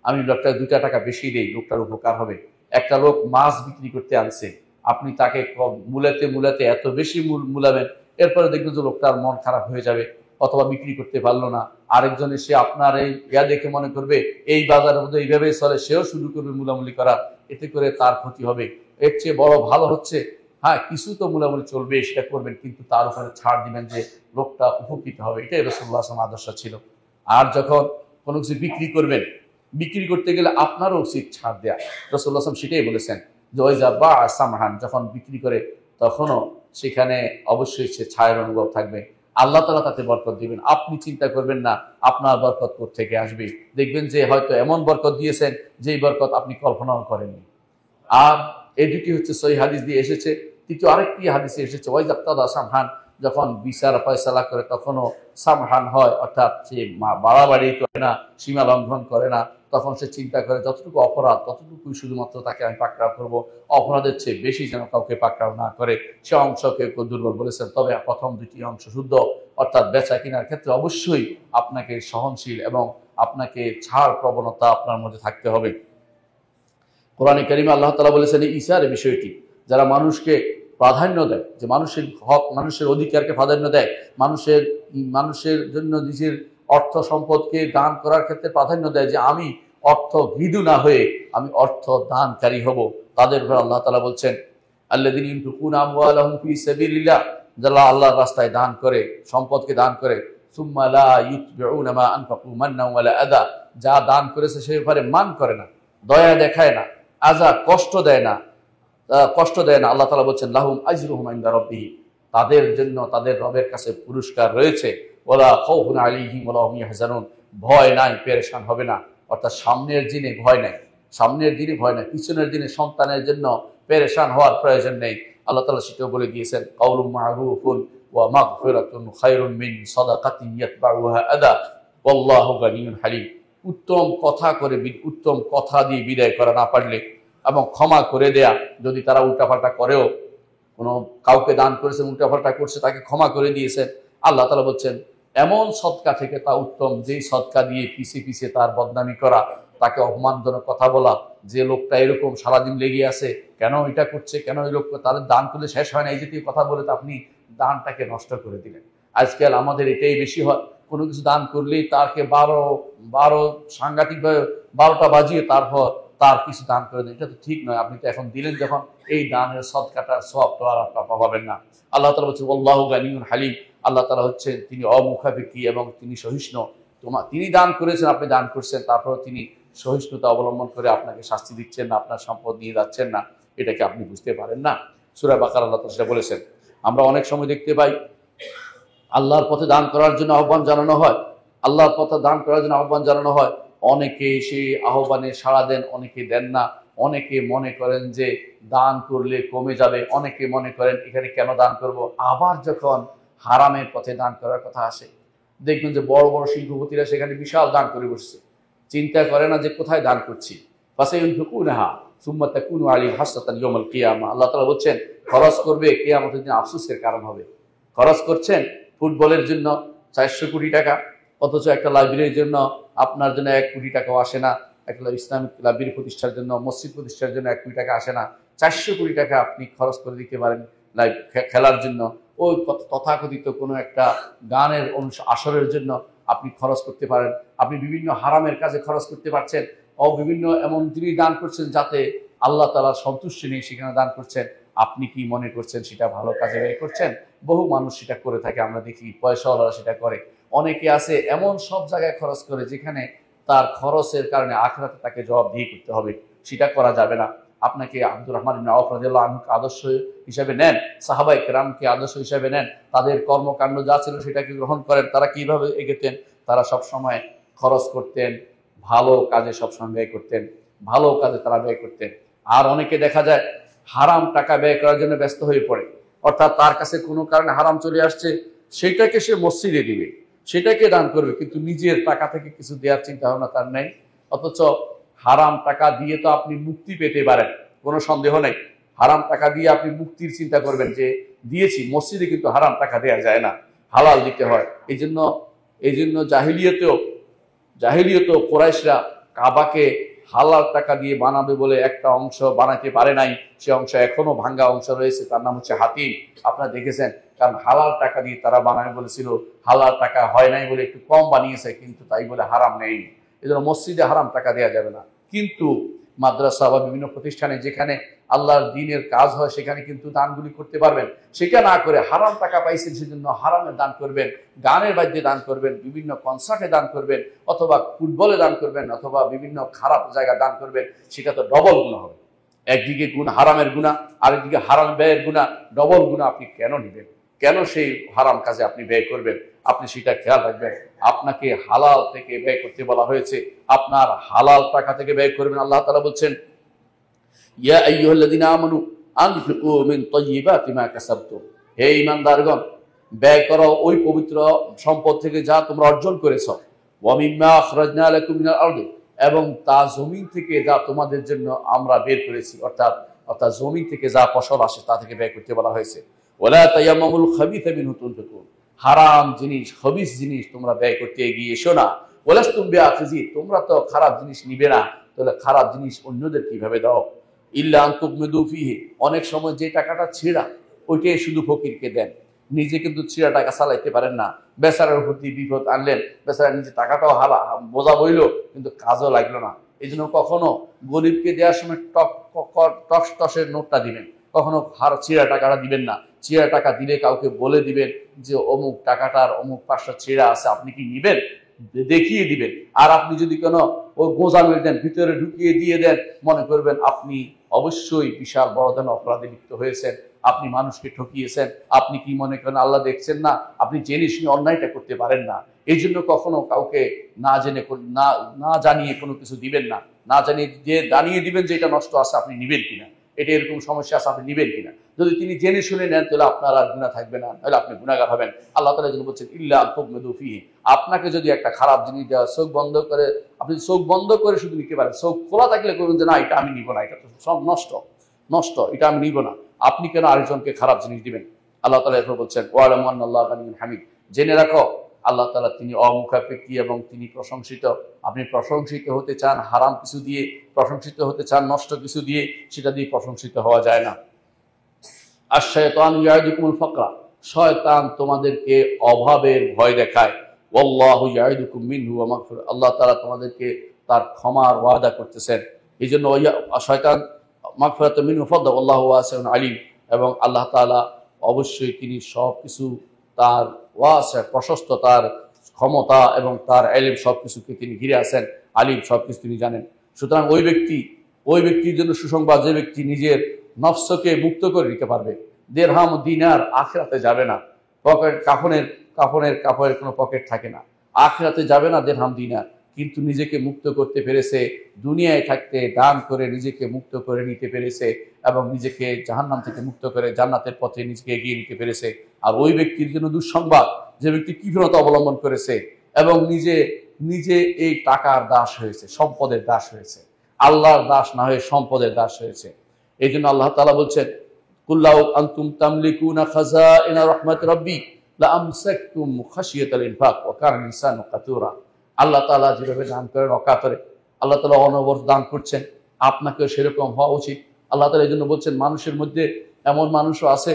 আমি লোকটা 2টা টাকা বেশি দেই, লোকটার উপকার হবে। একটা লোক মাছ বিক্রি করতে আনছে, আপনি তাকে মূলাতে এত বেশি মূলাবেন, এরপরে দেখবেন যে লোকটার মন খারাপ হয়ে যাবে, অথবা বিক্রি করতে পারলো না। আরেকজন এসে আপনার এই দেখে মনে করবে এই বাজারের মধ্যে এইভাবেই চলে, সেও শুরু করবে মূলামূলি করা, এতে করে তার ক্ষতি হবে। এর চেয়ে বড় ভালো হচ্ছে, হ্যাঁ কিছু তো মূলামূলি চলবে, সেটা করবেন, কিন্তু তার উপরে ছাড় দিবেন যে লোকটা উপকৃত হবে। এটাই রাসূলুল্লাহ সাল্লাল্লাহু আলাইহি ওয়াসাল্লাম আদর্শ ছিল। আর যখন কোনো কিছু বিক্রি করবেন, বিক্রি করতে গেলে আপনারও উচিত ছাড় দেয়া। রাসূলুল্লাহ সাল্লাল্লাহু আলাইহি ওয়াসাল্লাম সেটাই বলেছেন যে ওয়াইজা বা'a সামহান, যখন বিক্রি করে তখনও সেখানে অবশ্যই সে ছায়ের অনুভব থাকবে, আল্লাহ তাআলা তাতে বরকত দিবেন। আপনি চিন্তা করবেন না আপনার বরকত কোথা থেকে আসবে, দেখবেন যে হয়তো এমন বরকত দিয়েছেন যেই বরকত আপনি কল্পনাও করেননি। আর এই দুটি হচ্ছে সহিহ হাদিস দিয়ে এসেছে। তৃতীয় আরেকটি হাদিসে এসেছে ওয়াইজা ইক্তাদা সামহান, যখন বিচার ফয়সালা করে তখনও সামহান হয়, অর্থাৎ সে বাড়াবাড়ি করে না, সীমা লঙ্ঘন করে না। তখন সে চিন্তা করে যতটুকু অপরাধ ততটুকুই শুধুমাত্র তাকে আমি পাকড়াও করবো, অপরাধের চেয়ে বেশি যেন কাউকে পাকড়াও না করে। সে অংশকে দুর্বল বলেছেন। তবে প্রথম দুটি অংশ শুদ্ধ, অর্থাৎ বেচা কেনার ক্ষেত্রে অবশ্যই আপনাকে সহনশীল এবং আপনাকে ছাড় প্রবণতা আপনার মধ্যে থাকতে হবে। কোরআনে কারিমে আল্লাহ তাআলা বলেছেন এই ইসার বিষয়টি, যারা মানুষকে প্রাধান্য দেয়, যে মানুষের হক মানুষের অধিকারকে প্রাধান্য দেয়, মানুষের জন্য নিজের অর্থ সম্পদকে দান করার ক্ষেত্রে প্রাধান্য দেয়, যে আমি অর্থ ঘৃণা না হয়ে আমি অর্থ দানকারী হব, তাদের উপর আল্লাহ তাআলা বলছেন আল্লাযীনা ইউনফিকুনা আমওয়ালাহুম ফি সাবিলিল্লাহ, যারা আল্লাহর রাস্তায় দান করে, সম্পদকে দান করে, সুম্মা লা ইউতবিউনা মা আনফাকু মান্নান ওয়ালা আযা, যা দান করেছে সে ব্যাপারে মান করে না, দয়া দেখায় না, আযা কষ্ট দেয় না, আল্লাহ তাআলা বলছেন লাহুম আজরুহুম ইনদা রাব্বিহিম, তাদের জন্য তাদের রবের কাছে পুরস্কার রয়েছে। ওয়ালা খাউফুন আলাইহিম ওয়ালা হুম ইয়াহজানুন, ভয় নাই, পেরেশান হবে না। অর্থাৎ সামনের দিনে ভয় নাই, পিছনের দিনে সন্তানের জন্য পেরেশান হওয়ার প্রয়োজন নেই। আল্লাহ তাআলা সেটাও বলে দিয়েছেন কাউলুম মা'রুফুন ওয়া মাগফিরাতুন খায়রুম মিন সাদাকাতিন ইয়াতবাউহা আযা ওয়াল্লাহু গানিয়্যুন হালিম। উত্তম কথা দিয়ে বিদায় করা না পারলে এবং ক্ষমা করে দেয়া, যদি তারা উল্টাপাল্টা করেও, কোনো কাউকে দান করেছেন উল্টাপাল্টা করছে, তাকে ক্ষমা করে দিয়েছেন, আল্লাহ তাআলা বলছেন এমন সদকা থেকে তা উত্তম, যেই সদকা দিয়ে পিছে তার বদনামি করা, তাকে অপমানজনক কথা বলা, যে লোকটা এরকম সারাদিন লেগে আছে, কেন এটা করছে, কেন ওই লোক, তাদের দান করলে শেষ হয় না, এই জাতীয় কথা বলে তো আপনি দানটাকে নষ্ট করে দিলেন। আজকাল আমাদের এটাই বেশি হয়, কোনো কিছু দান করলেই তাকে বারো সাংঘাতিকভাবে 12টা বাজিয়ে তারপর তার কিছু দান করে দেন। এটা তো ঠিক নয়। আপনি তো এখন দিলেন যখন, এই দানের সদকাটার সওয়াব তো আর আপনারা পাবেন না। আল্লাহ তাআলা বলছেন আল্লাহু গানিয়্যুন হালিম, আল্লাহ তাআলা হচ্ছেন তিনি অমুখাপেক্ষী এবং তিনি সহিষ্ণু। তিনি দান করেছেন, আপনি দান করছেন, তারপর তিনি সহিষ্ণুতা অবলম্বন করে আপনাকে শাস্তি দিচ্ছেন না, আপনার সম্পদ নিয়ে যাচ্ছেন না, এটাকে আপনি বুঝতে পারেন না। সূরা বাকারা আল্লাহ তাআলা সেটা বলেছেন। আমরা অনেক সময় দেখতে পাই আল্লাহর পথে দান করার জন্য আহ্বান জানানো হয়, অনেকে সেই আহ্বানে সাড়া দেন, অনেকে দেন না। অনেকে মনে করেন যে দান করলে কমে যাবে, অনেকে মনে করেন এখানে কেন দান করব। আবার যখন হারামের পথে দান করার কথা আসে, দেখবেন যে বড় বড় শিল্পপতিরা সেখানে বিশাল দান করে বসছে, চিন্তা করে না যে কোথায় দান করছি। ফাসায়ুনফিকুনাহা সুম্মা তাকুনু আলাইহিম হাসরাতান ইয়াউমাল কিয়ামা, আল্লাহ তাআলা বলছেন খরচ করবে, কিয়ামতের দিন আফসোসের কারণ হবে। খরচ করছেন ফুটবলের জন্য 400 কোটি টাকা, অথচ একটা লাইব্রেরির জন্য আপনার জন্য 1 কোটি টাকাও আসে না। একটা ইসলামিক লাইব্রেরি প্রতিষ্ঠার জন্য, মসজিদ প্রতিষ্ঠার জন্য 1 কোটি টাকা আসে না। 400 কোটি টাকা আপনি খরচ করে দিতে পারেন খেলার জন্য, ওই তথাকথিত কোনো একটা গানের আসরের জন্য আপনি খরচ করতে পারেন। আপনি বিভিন্ন হারামের কাজে খরচ করতে পারছেন, ও বিভিন্ন এমন জিনিস দান করছেন যাতে আল্লাহ তাআলার সন্তুষ্টি নেই, সেখানে দান করছেন। আপনি কি মনে করছেন সেটা ভালো কাজে ব্যয় করছেন? বহু মানুষ সেটা করে থাকে, আমরা দেখি পয়সাওয়ালারা সেটা করে। অনেকে আছে এমন সব জায়গায় খরচ করে যেখানে তার খরচের কারণে আখিরাতে তাকে জবাবদিহি করতে হবে, সেটা করা যাবে না। আপনাকে আব্দুর রহমান ইবনে আওফ রাদিয়াল্লাহু আনহুকে আদর্শ হিসেবে নেন, সাহাবায়ে কেরামকে আদর্শ হিসেবে নেন, তাদের কর্মকাণ্ড যা ছিল সেটাকে গ্রহণ করেন। তারা কিভাবে এগোতেন? তারা সবসময় খরচ করতেন, ভালো কাজে সবসময় ব্যয় করতেন, ভালো কাজে তারা ব্যয় করতেন। আর অনেকে দেখা যায় হারাম টাকা ব্যয় করার জন্য ব্যস্ত হয়ে পড়ে, অর্থাৎ তার কাছে কোনো কারণে হারাম চলে আসছে, সেটাকে সে মসজিদে দিবে, সেটাকে দান করবে, কিন্তু নিজের টাকা থেকে কিছু দেওয়ার চিন্তা ভাবনা তার নেই। অথচ হারাম টাকা দিয়ে তো আপনি মুক্তি পেতে পারেন, কোনো সন্দেহ নেই। হারাম টাকা দিয়ে আপনি মুক্তির চিন্তা করবেন যে দিয়েছি, মসজিদে কিন্তু হারাম টাকা দেওয়া যায় না, হালাল দিতে হয়। এই জন্য জাহিলিয়ত কুরাইশরা কাবাকে হালাল টাকা দিয়ে বানাবে বলে একটা অংশ বানাতে পারে নাই, সে অংশ এখনো ভাঙ্গা অংশ রয়েছে, তার নাম হচ্ছে হাতিম। আপনারা দেখেছেন, কারণ হালাল টাকা দিয়ে তারা বানাবে বলেছিল, হালাল টাকা হয় নাই বলে একটু কম বানিয়েছে, কিন্তু তাই বলে হারাম নেয়নি। এই জন্য মসজিদে হারাম টাকা দেওয়া যাবে না। কিন্তু মাদ্রাসা বা বিভিন্ন প্রতিষ্ঠানে যেখানে আল্লাহর দ্বীনের কাজ হয় সেখানে কিন্তু দানগুলি করতে পারবেন। সেটা না করে হারাম টাকা পাইছেন সেজন্য হারামের দান করবেন, গানের বাদ্যে দান করবেন, বিভিন্ন কনসার্টে দান করবেন, অথবা ফুটবলে দান করবেন, অথবা বিভিন্ন খারাপ জায়গায় দান করবেন, সেটা তো ডবল গুনাহ হবে। একদিকে হারামের গুনাহ, আরেকদিকে হারাম ব্যয়ের গুনাহ, ডবল গুনাহ আপনি কেন নেবেন? কেন সেই হারাম কাজে আপনি ব্যয় করবেন? আপনি সেটা খেয়াল রাখবেন। আপনাকে হালাল থেকে ব্যয় করতে বলা হয়েছে, আপনার হালাল টাকা থেকে ব্যয় করবেন। আল্লাহ তাআলা বলছেন, ইয়া আইয়ুহাল্লাযীনা আমানু আনফিকু মিন তাইয়্যিবাতি মা কাসাবতুম, হে ঈমানদারগণ, ব্যয় করো ওই পবিত্র সম্পদ থেকে যা তোমরা অর্জন করেছো। ওয়া মিম্মা আখরাজনা লাকুম মিনাল আরদি, এবং তা জমিন থেকে যা তোমাদের জন্য আমরা বের করেছি, অর্থাৎ জমিন থেকে যা ফসল আসে তা থেকে ব্যয় করতে বলা হয়েছে। ওয়ালা তায়াম্মামুল খাবিথা মিনহু তুনফিকুন, হারাম জিনিস, খবিস জিনিস তোমরা ব্যয় করতে এগিয়ে এসো না। ওয়ালাস্তুম বিআখিযি, তোমরা তো খারাপ জিনিস নিবে না, তাহলে খারাপ জিনিস অন্যদের কিভাবে দাও? ইল্লা আন তুগমিদু ফিহি, অনেক সময় যে টাকাটা ছেঁড়া ওইটাই শুধু ফকিরকে দেন, নিজে কিন্তু ছেঁড়া টাকা চালাইতে পারেন না। বেচারার প্রতি বিপদ আনলেন, বেচারা নিজে টাকাটাও বোঝা বইল, কিন্তু কাজও লাগলো না। এই জন্য কখনো গরিবকে দেওয়ার সময় টস টসের নোটটা দিবেন, কখনো ছেঁড়া টাকাটা দিবেন না। ছেঁড়া টাকা দিলে কাউকে বলে দিবেন যে অমুক টাকাটার অমুক 500 ছেঁড়া আছে, আপনি কি নিবেন, দেখিয়ে দিবেন। আর আপনি যদি কোনো ওই গোজামিল দেন, ভিতরে ঢুকিয়ে দিয়ে দেন, মনে করবেন আপনি অবশ্যই বিশাল বড় ধরনের অপরাধে লিপ্ত হয়েছেন, আপনি মানুষকে ঠকিয়েছেন। আপনি কি মনে করেন আল্লাহ দেখছেন না? আপনি জেনে শুনে অন্যায়টা করতে পারেন না। এই জন্য কখনো কাউকে না জেনে না জানিয়ে কোনো কিছু দিবেন না। না জানিয়ে যে জানিয়ে দিবেন যে এটা নষ্ট আছে, আপনি নিবেন কিনা, এটা এরকম সমস্যা আছে, আপনি নিবেন কিনা। যদি তিনি জেনে শুনে নেন তাহলে আপনার আর গুনাহ থাকবে না, তাহলে আপনি গুনাহগার হবেন। আল্লাহ তাআলা যেন বলছেন, ইল্লা আন তুগমিদু ফিহি, আপনাকে যদি একটা খারাপ জিনিস দেওয়া, চোখ বন্ধ করে, আপনি চোখ বন্ধ করে শুধু নিতে পারেন, চোখ খোলা থাকলে করবেন যে না এটা আমি নিব না, এটা তো সব নষ্ট, এটা আমি নিব না, আপনি কেন আরেকজনকে খারাপ জিনিস দিবেন? আল্লাহ তাআলা এরপর বলছেন, ওয়ালামু আন্নাল্লাহা গানিয়্যুন হামিদ, জেনে রাখো আল্লাহ তাআলা তিনি অমুখাপেক্ষী এবং তিনি প্রশংসিত। আপনি প্রশংসিত হতে চান হারাম কিছু দিয়ে, প্রশংসিত হতে চান নষ্ট কিছু দিয়ে, সেটা দিয়ে প্রশংসিত হওয়া যায় না। আশ-শায়তানু ইয়াইদুকুমুল ফাকরা, শয়তান তোমাদেরকে অভাবের ভয় দেখায়। ওয়াল্লাহু ইয়াইদুকুম মিনহু ওয়া মাগফিরাহ, আল্লাহ তাআলা তোমাদেরকে তার ক্ষমার ওয়াদা করতেছেন। এই জন্য শয়তান মাগফিরাত মিনহু ফাদল আল্লাহু ওয়াসিউন আলিম, এবং আল্লাহ তাআলা অবশ্যই তিনি সবকিছু তার ওয়াসি, প্রশস্ত, তার ক্ষমতা এবং তার ইলম সবকিছুকে তিনি ঘিরে আছেন, আলিম, সবকিছু তিনি জানেন। সুতরাং ওই ব্যক্তির জন্য সুসংবাদ, যে ব্যক্তি নিজের নফসকে মুক্ত করে নিতে পারবে। দিরহাম দিনার আখিরাতে যাবে না, কাপড়ের কোনো পকেট থাকে না, আখিরাতে যাবে না দিরহাম দিনার, কিন্তু নিজেকে মুক্ত করতে পেরেছে, দুনিয়ায় থাকতে দান করে নিজেকে মুক্ত করে নিতে পেরেছে, এবং নিজেকে জাহান্নাম থেকে মুক্ত করে জান্নাতের পথে নিজেকে এগিয়ে নিতে পেরেছে। আর ওই ব্যক্তির জন্য দুঃসংবাদ, যে ব্যক্তি কৃপণতা অবলম্বন করেছে এবং নিজে এই টাকার দাস হয়েছে, সম্পদের দাস হয়েছে, আল্লাহর দাস না হয়ে সম্পদের দাস হয়েছে। এই জন্য আল্লাহ তাআলা বলছেন, কুল্লাউ আনতুম তামলিকুনা খাযাইনা রাহমাত রাব্বি লাআমসাকতুম খাশিয়াতাল ইনফাক ওয়া কানা ইনসানু কাতুরা। আল্লাহ তাআলা যেভাবে দান করেন অকাতরে, আল্লাহ তাআলা অনবরত দান করছেন, আপনাকেও সেরকম হওয়া উচিত। আল্লাহ তাআলা এই জন্য বলছেন, মানুষের মধ্যে এমন মানুষও আছে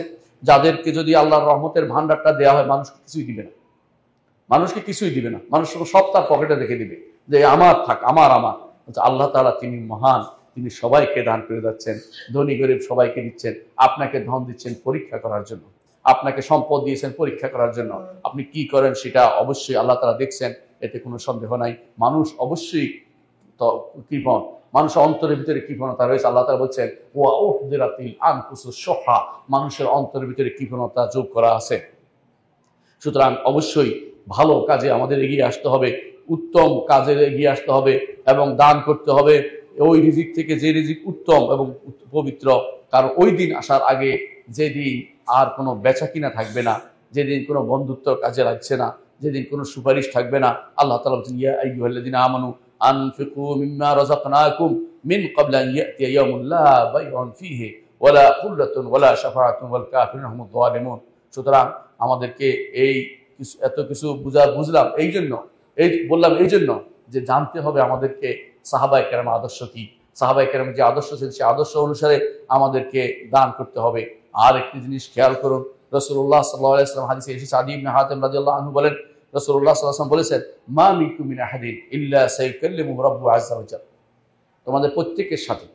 যাদেরকে যদি আল্লাহর রহমতের ভান্ডারটা দেওয়া হয়, মানুষকে কিছুই দিবে না, মানুষকে কিছুই দিবে না, মানুষ সব তার পকেটে রেখে দিবে যে আমার থাক, আমার আমার। আল্লাহ তাআলা তিনি মহান, তিনি সবাইকে দান করে যাচ্ছেন, ধনী গরিব সবাইকে দিচ্ছেন। আপনাকে ধন দিচ্ছেন পরীক্ষা করার জন্য, আপনাকে সম্পদ দিয়েছেন পরীক্ষা করার জন্য। আপনি কি করেন সেটা অবশ্যই আল্লাহ তাআলা দেখছেন, এতে কোনো সন্দেহ নাই। মানুষ অবশ্যই কৃপণ, মানুষের অন্তরের ভিতরে কৃপণতা রয়েছে। আল্লাহ তাআলা বলছেন ওয়া উহদিরাতিল আনফুসুশ শুহা, মানুষের অন্তরের ভিতরে কৃপণতা যোগ করা আছে। সুতরাং অবশ্যই ভালো কাজে আমাদের এগিয়ে আসতে হবে, উত্তম কাজে এগিয়ে আসতে হবে এবং দান করতে হবে ওই রিজিক থেকে যে রিজিক উত্তম এবং পবিত্র। কারণ ওই দিন আসার আগে, যেদিন আর কোনো বেচা কিনা থাকবে না, যেদিন কোনো বন্ধুত্ব কাজে লাগছে না, যেদিন কোনো সুপারিশ থাকবে না, আল্লাহ তাআলা বলেন ইয়া আইয়ুহাল্লাযীনা আমানু আনফিকু মিম্মা রাযাকনাকুম মিন ক্বাবলি আন ইয়াতিয়া ইয়াউমুন লা বাইউন ফীহি ওয়ালা খুল্লাতুন ওয়ালা শাফাআতুন ওয়াল কাফিরুনা হুমুয যালিমুন। সুতরাং আমাদেরকে এই এত কিছু বুঝলাম এই জন্য, বললাম এই জন্য যে জানতে হবে আমাদেরকে সাহাবায়ে কেরামের আদর্শ কি, সাহাবায়ে কেরামের যে আদর্শ ছিল সেই আদর্শ অনুসারে আমাদেরকে দান করতে হবে। আর একটি জিনিস খেয়াল করুন, রাসূলুল্লাহ সাল্লাল্লাহু আলাইহি ওয়াসাল্লাম হাদিসে এসেছে, আদী ইবনে হাতিম রাদিয়াল্লাহু আনহু বলেন, রাসূলুল্লাহ সাল্লাল্লাহু আলাইহি ওয়াসাল্লাম বলেছেন, মা মিনকুম মিন আহাদিন ইল্লা সায়াকাল্লিমুহু রাব্বুহু আযজা ওয়া জাল্লা। তোমাদের প্রত্যেকের সাথে,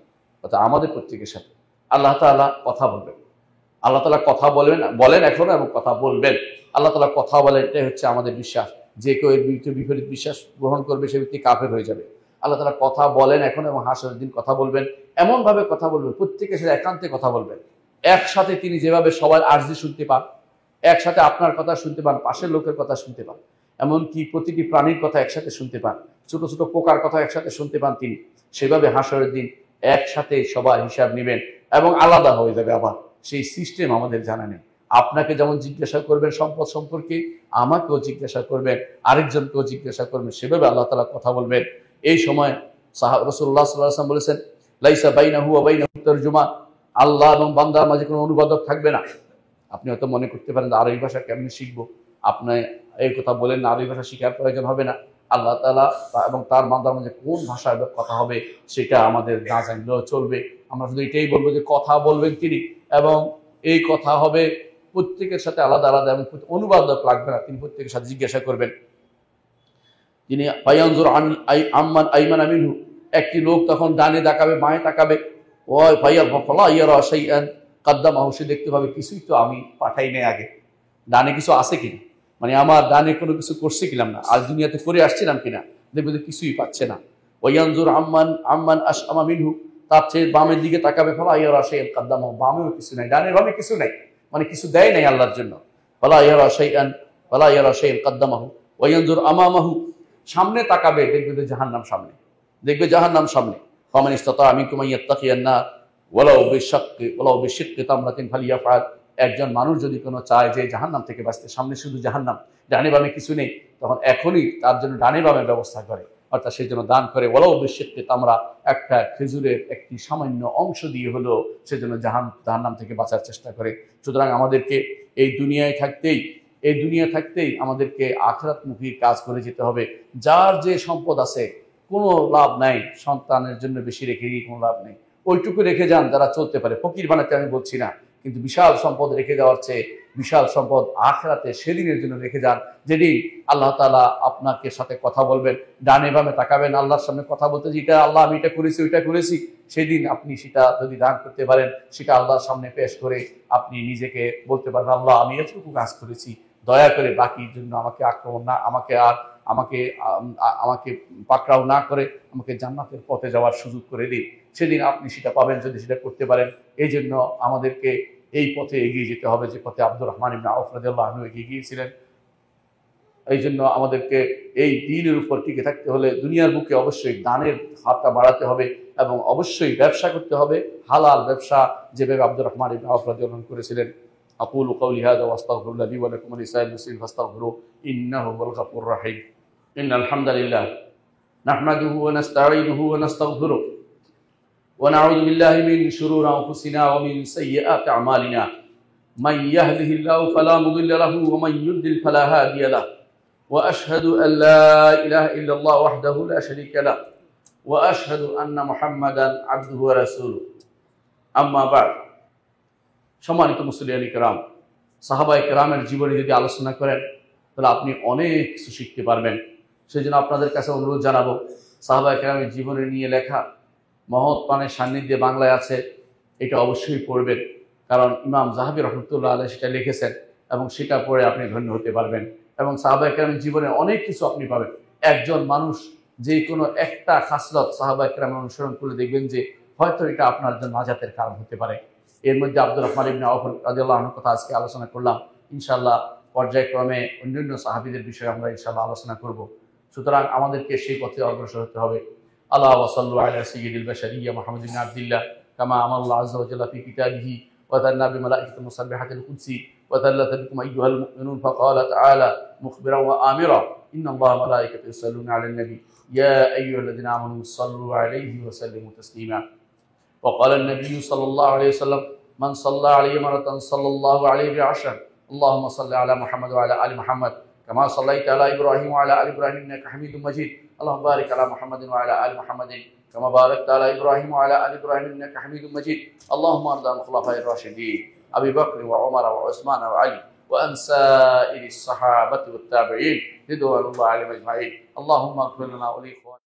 অর্থাৎ আমাদের প্রত্যেকের সাথে আল্লাহ তাআলা কথা বলবেন। আল্লাহ তাআলা কথা বলেন এখনো এবং কথা বলবেন। আল্লাহ তাআলা কথা বলেন, এটাই হচ্ছে আমাদের বিশ্বাস। যে কেউ এর বিপরীত বিশ্বাস গ্রহণ করবে সে ব্যক্তি কাফের হয়ে যাবে। আল্লাহ তাআলা কথা বলেন এখন এবং হাসরের দিন কথা বলবেন, এমনভাবে কথা বলবেন, প্রত্যেকের সাথে একান্তে কথা বলবেন। একসাথে তিনি যেভাবে সবার আরজি শুনতে পান, একসাথে আপনার কথা শুনতে পান, পাশের লোকের কথা শুনতে পান, এমনকি প্রতিটি প্রাণীর কথা একসাথে শুনতে পান, ছোট ছোট পোকার কথা একসাথে শুনতে পান তিনি, সেভাবে হাসরের দিন একসাথে সবার হিসাব নেবেন এবং আলাদা হয়ে যাবে। আবার সেই সিস্টেম আমাদের জানা নেই। আপনাকে যেমন জিজ্ঞাসা করবেন সম্পদ সম্পর্কে, আমাকেও জিজ্ঞাসা করবেন, আরেকজনকেও জিজ্ঞাসা করবেন, সেভাবে আল্লাহ তাআলা কথা বলবেন। এই সময় রাসূলুল্লাহ সাল্লাল্লাহু আলাইহি ওয়াসাল্লাম বলেছেন, লাইসা বাইনাহু ওয়া বাইনাহু তারজুমান, আল্লাহ এবং বান্দার মাঝে কোনো অনুবাদক থাকবে না। আপনি হয়তো মনে করতে পারেন আরবি ভাষা কেমনে শিখবো, আপনি এই কথা বলেন না, আরবি ভাষা শেখার প্রয়োজন হবে না। আল্লাহ তাআলা এবং তার বান্দার মাঝে কোন ভাষায় কথা হবে সেটা আমাদের না জানলেও চলবে। আমরা শুধু এটাই বলবো যে কথা বলবেন তিনি, এবং এই কথা হবে প্রত্যেকের সাথে আলাদা আলাদা, এবং অনুবাদক লাগবে না, তিনি প্রত্যেকের সাথে জিজ্ঞাসা করবেন। তিনি ফায়ানজুর আম্মান আইমানা মিনহু, একটি লোক তখন ডানে তাকাবে, বাঁয়ে তাকাবে, ওই ফাইয়া ফালা ইয়ারা শাইআন কাদ্দামাহু, সে দেখতে পাবে কিছুই তো আমি পাঠাই নাই আগে, ডানে কিছু আছে কিনা, মানে আমার ডানে কোনো কিছু করছে কিনা না, আজ দুনিয়াতে করে আসছিলাম কিনা, দেখবে যে কিছুই পাচ্ছে না। ওয়ায়ানজুর আম্মান আশআমা মিনহু, তার চেয়ে বামের দিকে তাকাবে, ফালা ইয়ারা শাইআন কাদ্দামাহু, বামেও কিছু নাই, ডানে বামে কিছু নাই, মানে কিছু দেয় নাই আল্লাহর জন্য। ফালা ইয়ারা শাইআন কাদ্দামাহু ওয়ায়ানজুর আমামাহু, সামনে তাকাবে, দেখবে যে জাহান্নাম সামনে, দেখবে জাহান্নাম সামনে। ফামান ইসতাতা মিনকুম আন ইয়াত্তাকিয়ান নার ওয়ালাউ বিশিক্কি তামরাতিন ফালিয়াফআল, একজন মানুষ যদি কোনো চায় যে জাহান্নাম থেকে বাঁচতে, সামনে শুধু জাহান্নাম, ডানে বামে কিছু নেই, তখন এখনই তার জন্য ডানে বামে ব্যবস্থা করে, অর্থাৎ সেই জন্য দান করে। ওয়ালাউ বিশিক্কি তামরা, একটা খেজুরের একটি সামান্য অংশ দিয়ে হলো সেজন্য জাহান্নাম থেকে বাঁচার চেষ্টা করে। সুতরাং আমাদেরকে এই দুনিয়া থাকতেই আমাদেরকে আখিরাতমুখী কাজ করে যেতে হবে। যার যে সম্পদ আছে কোনো লাভ নাই, সন্তানের জন্য বেশি রেখে গিয়ে কোনো লাভ নেই, ওইটুকু রেখে যান যারা চলতে পারে। ফকির বানাতে আমি বলছি না, কিন্তু বিশাল সম্পদ রেখে যাওয়ার চেয়ে বিশাল সম্পদ আখিরাতে সেদিনের জন্য রেখে যান, যেদিন আল্লাহ তাআলা আপনাকে সাথে কথা বলবেন, ডানে বামে তাকাবেন, আল্লাহর সামনে কথা বলতে যে এটা আল্লাহ আমি এটা করেছি ওইটা করেছি, সেদিন আপনি সেটা যদি দান করতে পারেন, সেটা আল্লাহর সামনে পেশ করে আপনি নিজেকে বলতে পারেন, আল্লাহ আমি এতটুকু কাজ করেছি, দয়া করে বাকির জন্য আমাকে আক্রমণ না, আমাকে পাকড়াও না করে আমাকে জান্নাতের পথে যাওয়ার সুযোগ করে দিন। সেদিন আপনি সেটা পাবেন যদি সেটা করতে পারেন। এই জন্য আমাদেরকে এই পথে এগিয়ে যেতে হবে, যে পথে আব্দুর রহমান ইবনে আউফ রাদিয়াল্লাহু আনহু এগিয়ে গিয়েছিলেন। এই জন্য আমাদেরকে এই দ্বীনের উপর টিকে থাকতে হলে দুনিয়ার বুকে অবশ্যই দানের হাতটা বাড়াতে হবে এবং অবশ্যই ব্যবসা করতে হবে, হালাল ব্যবসা, যেভাবে আব্দুর রহমান ইবনে আউফ রাদিয়াল্লাহু আনহু করেছিলেন। أقول قولي هذا وأستغفر الله لي ولكم ولسائر المسلمين فاستغفروه إنه هو الغفور الرحيم. إن الحمد لله نحمده ونستعينه ونستغفره ونعوذ بالله من شرور أنفسنا ومن سيئات أعمالنا من يهده الله فلا مضل له ومن يضلل فلا هادي له وأشهد أن لا إله إلا الله وحده لا شريك له وأشهد أن محمدا عبده ورسوله أما بعد সম্মানিত মুসলিয়ান کرام সাহাবায়ে কেরামের জীবনী যদি আলোচনা করেন তাহলে আপনি অনেক কিছু শিখতে পারবেন। সেজন্য আপনাদের কাছে অনুরোধ জানাবো সাহাবায়ে কেরামের জীবনী নিয়ে লেখা মহৎ পানের সান্নিধ্যে বাংলায় আছে, এটা অবশ্যই পড়বেন, কারণ ইমাম যাহাবী রহমতুল্লাহ আলাইহি সেটা লিখেছেন এবং সেটা পড়ে আপনি ধন্য হতে পারবেন এবং সাহাবায়ে কেরামের জীবনে অনেক কিছু আপনি পাবেন। একজন মানুষ যে কোনো একটা খাসলত সাহাবায়ে কেরামের অনুসরণ করে দেখবেন যে হয়তো এটা আপনার জন্য নাজাতের কারণ হতে পারে। এর মধ্যে আব্দুর রহমান ইবনে আওফ রাদিয়াল্লাহু আনহুর কথা আজকে আলোচনা করলাম। ইনশাআল্লাহ পর্যায়ক্রমে অন্যান্য সাহাবীদের বিষয়ে আমরা ইনশাআল্লাহ আলোচনা করব। সুতরাং আমাদেরকে সেই পথে অগ্রসর হতে হবে। আল্লাহ ওয়া সাল্লু আলা সাইয়্যিদিল বাশারিয়্যা মুহাম্মাদ ইবনে আবদুল্লাহ কামা আমাল্লাহু আযজা ওয়া জাল্লা ফি কিতাবিহি ওয়া তান্না বি মালাইকাতিল মুসাব্বিহাতিল কুদসি ওয়া তাল্লাতা বিকুম আইয়ুহাল মুমিনুন ফাকালা তাআলা মুখবিরা ওয়া আমিরা ইন্নাল্লাহা ওয়া মালাইকাতাহু ইউসাল্লুনা আলান নবী ইয়া আইয়ুহাল্লাযিনা আমানু সাল্লু আলাইহি ওয়া সাল্লিমু তাসলিমা وقال النبي صلى الله عليه وسلم من صلى عليه مرة صلى الله عليه بعشر اللهم صل على محمد وعلى آل محمد كما صليت على إبراهيم وعلى آل إبراهيم إنك حميد مجيد اللهم بارك على محمد وعلى آل محمد كما باركت على إبراهيم وعلى آل إبراهيم إنك حميد مجيد اللهم ارض عن الخلفاء الراشدين أبي بكر وعمر وعثمان وعلي وأن سائر الصحابة والتابعين رضوان الله عليهم أجمعين اللهم اغفر لنا ولإخواننا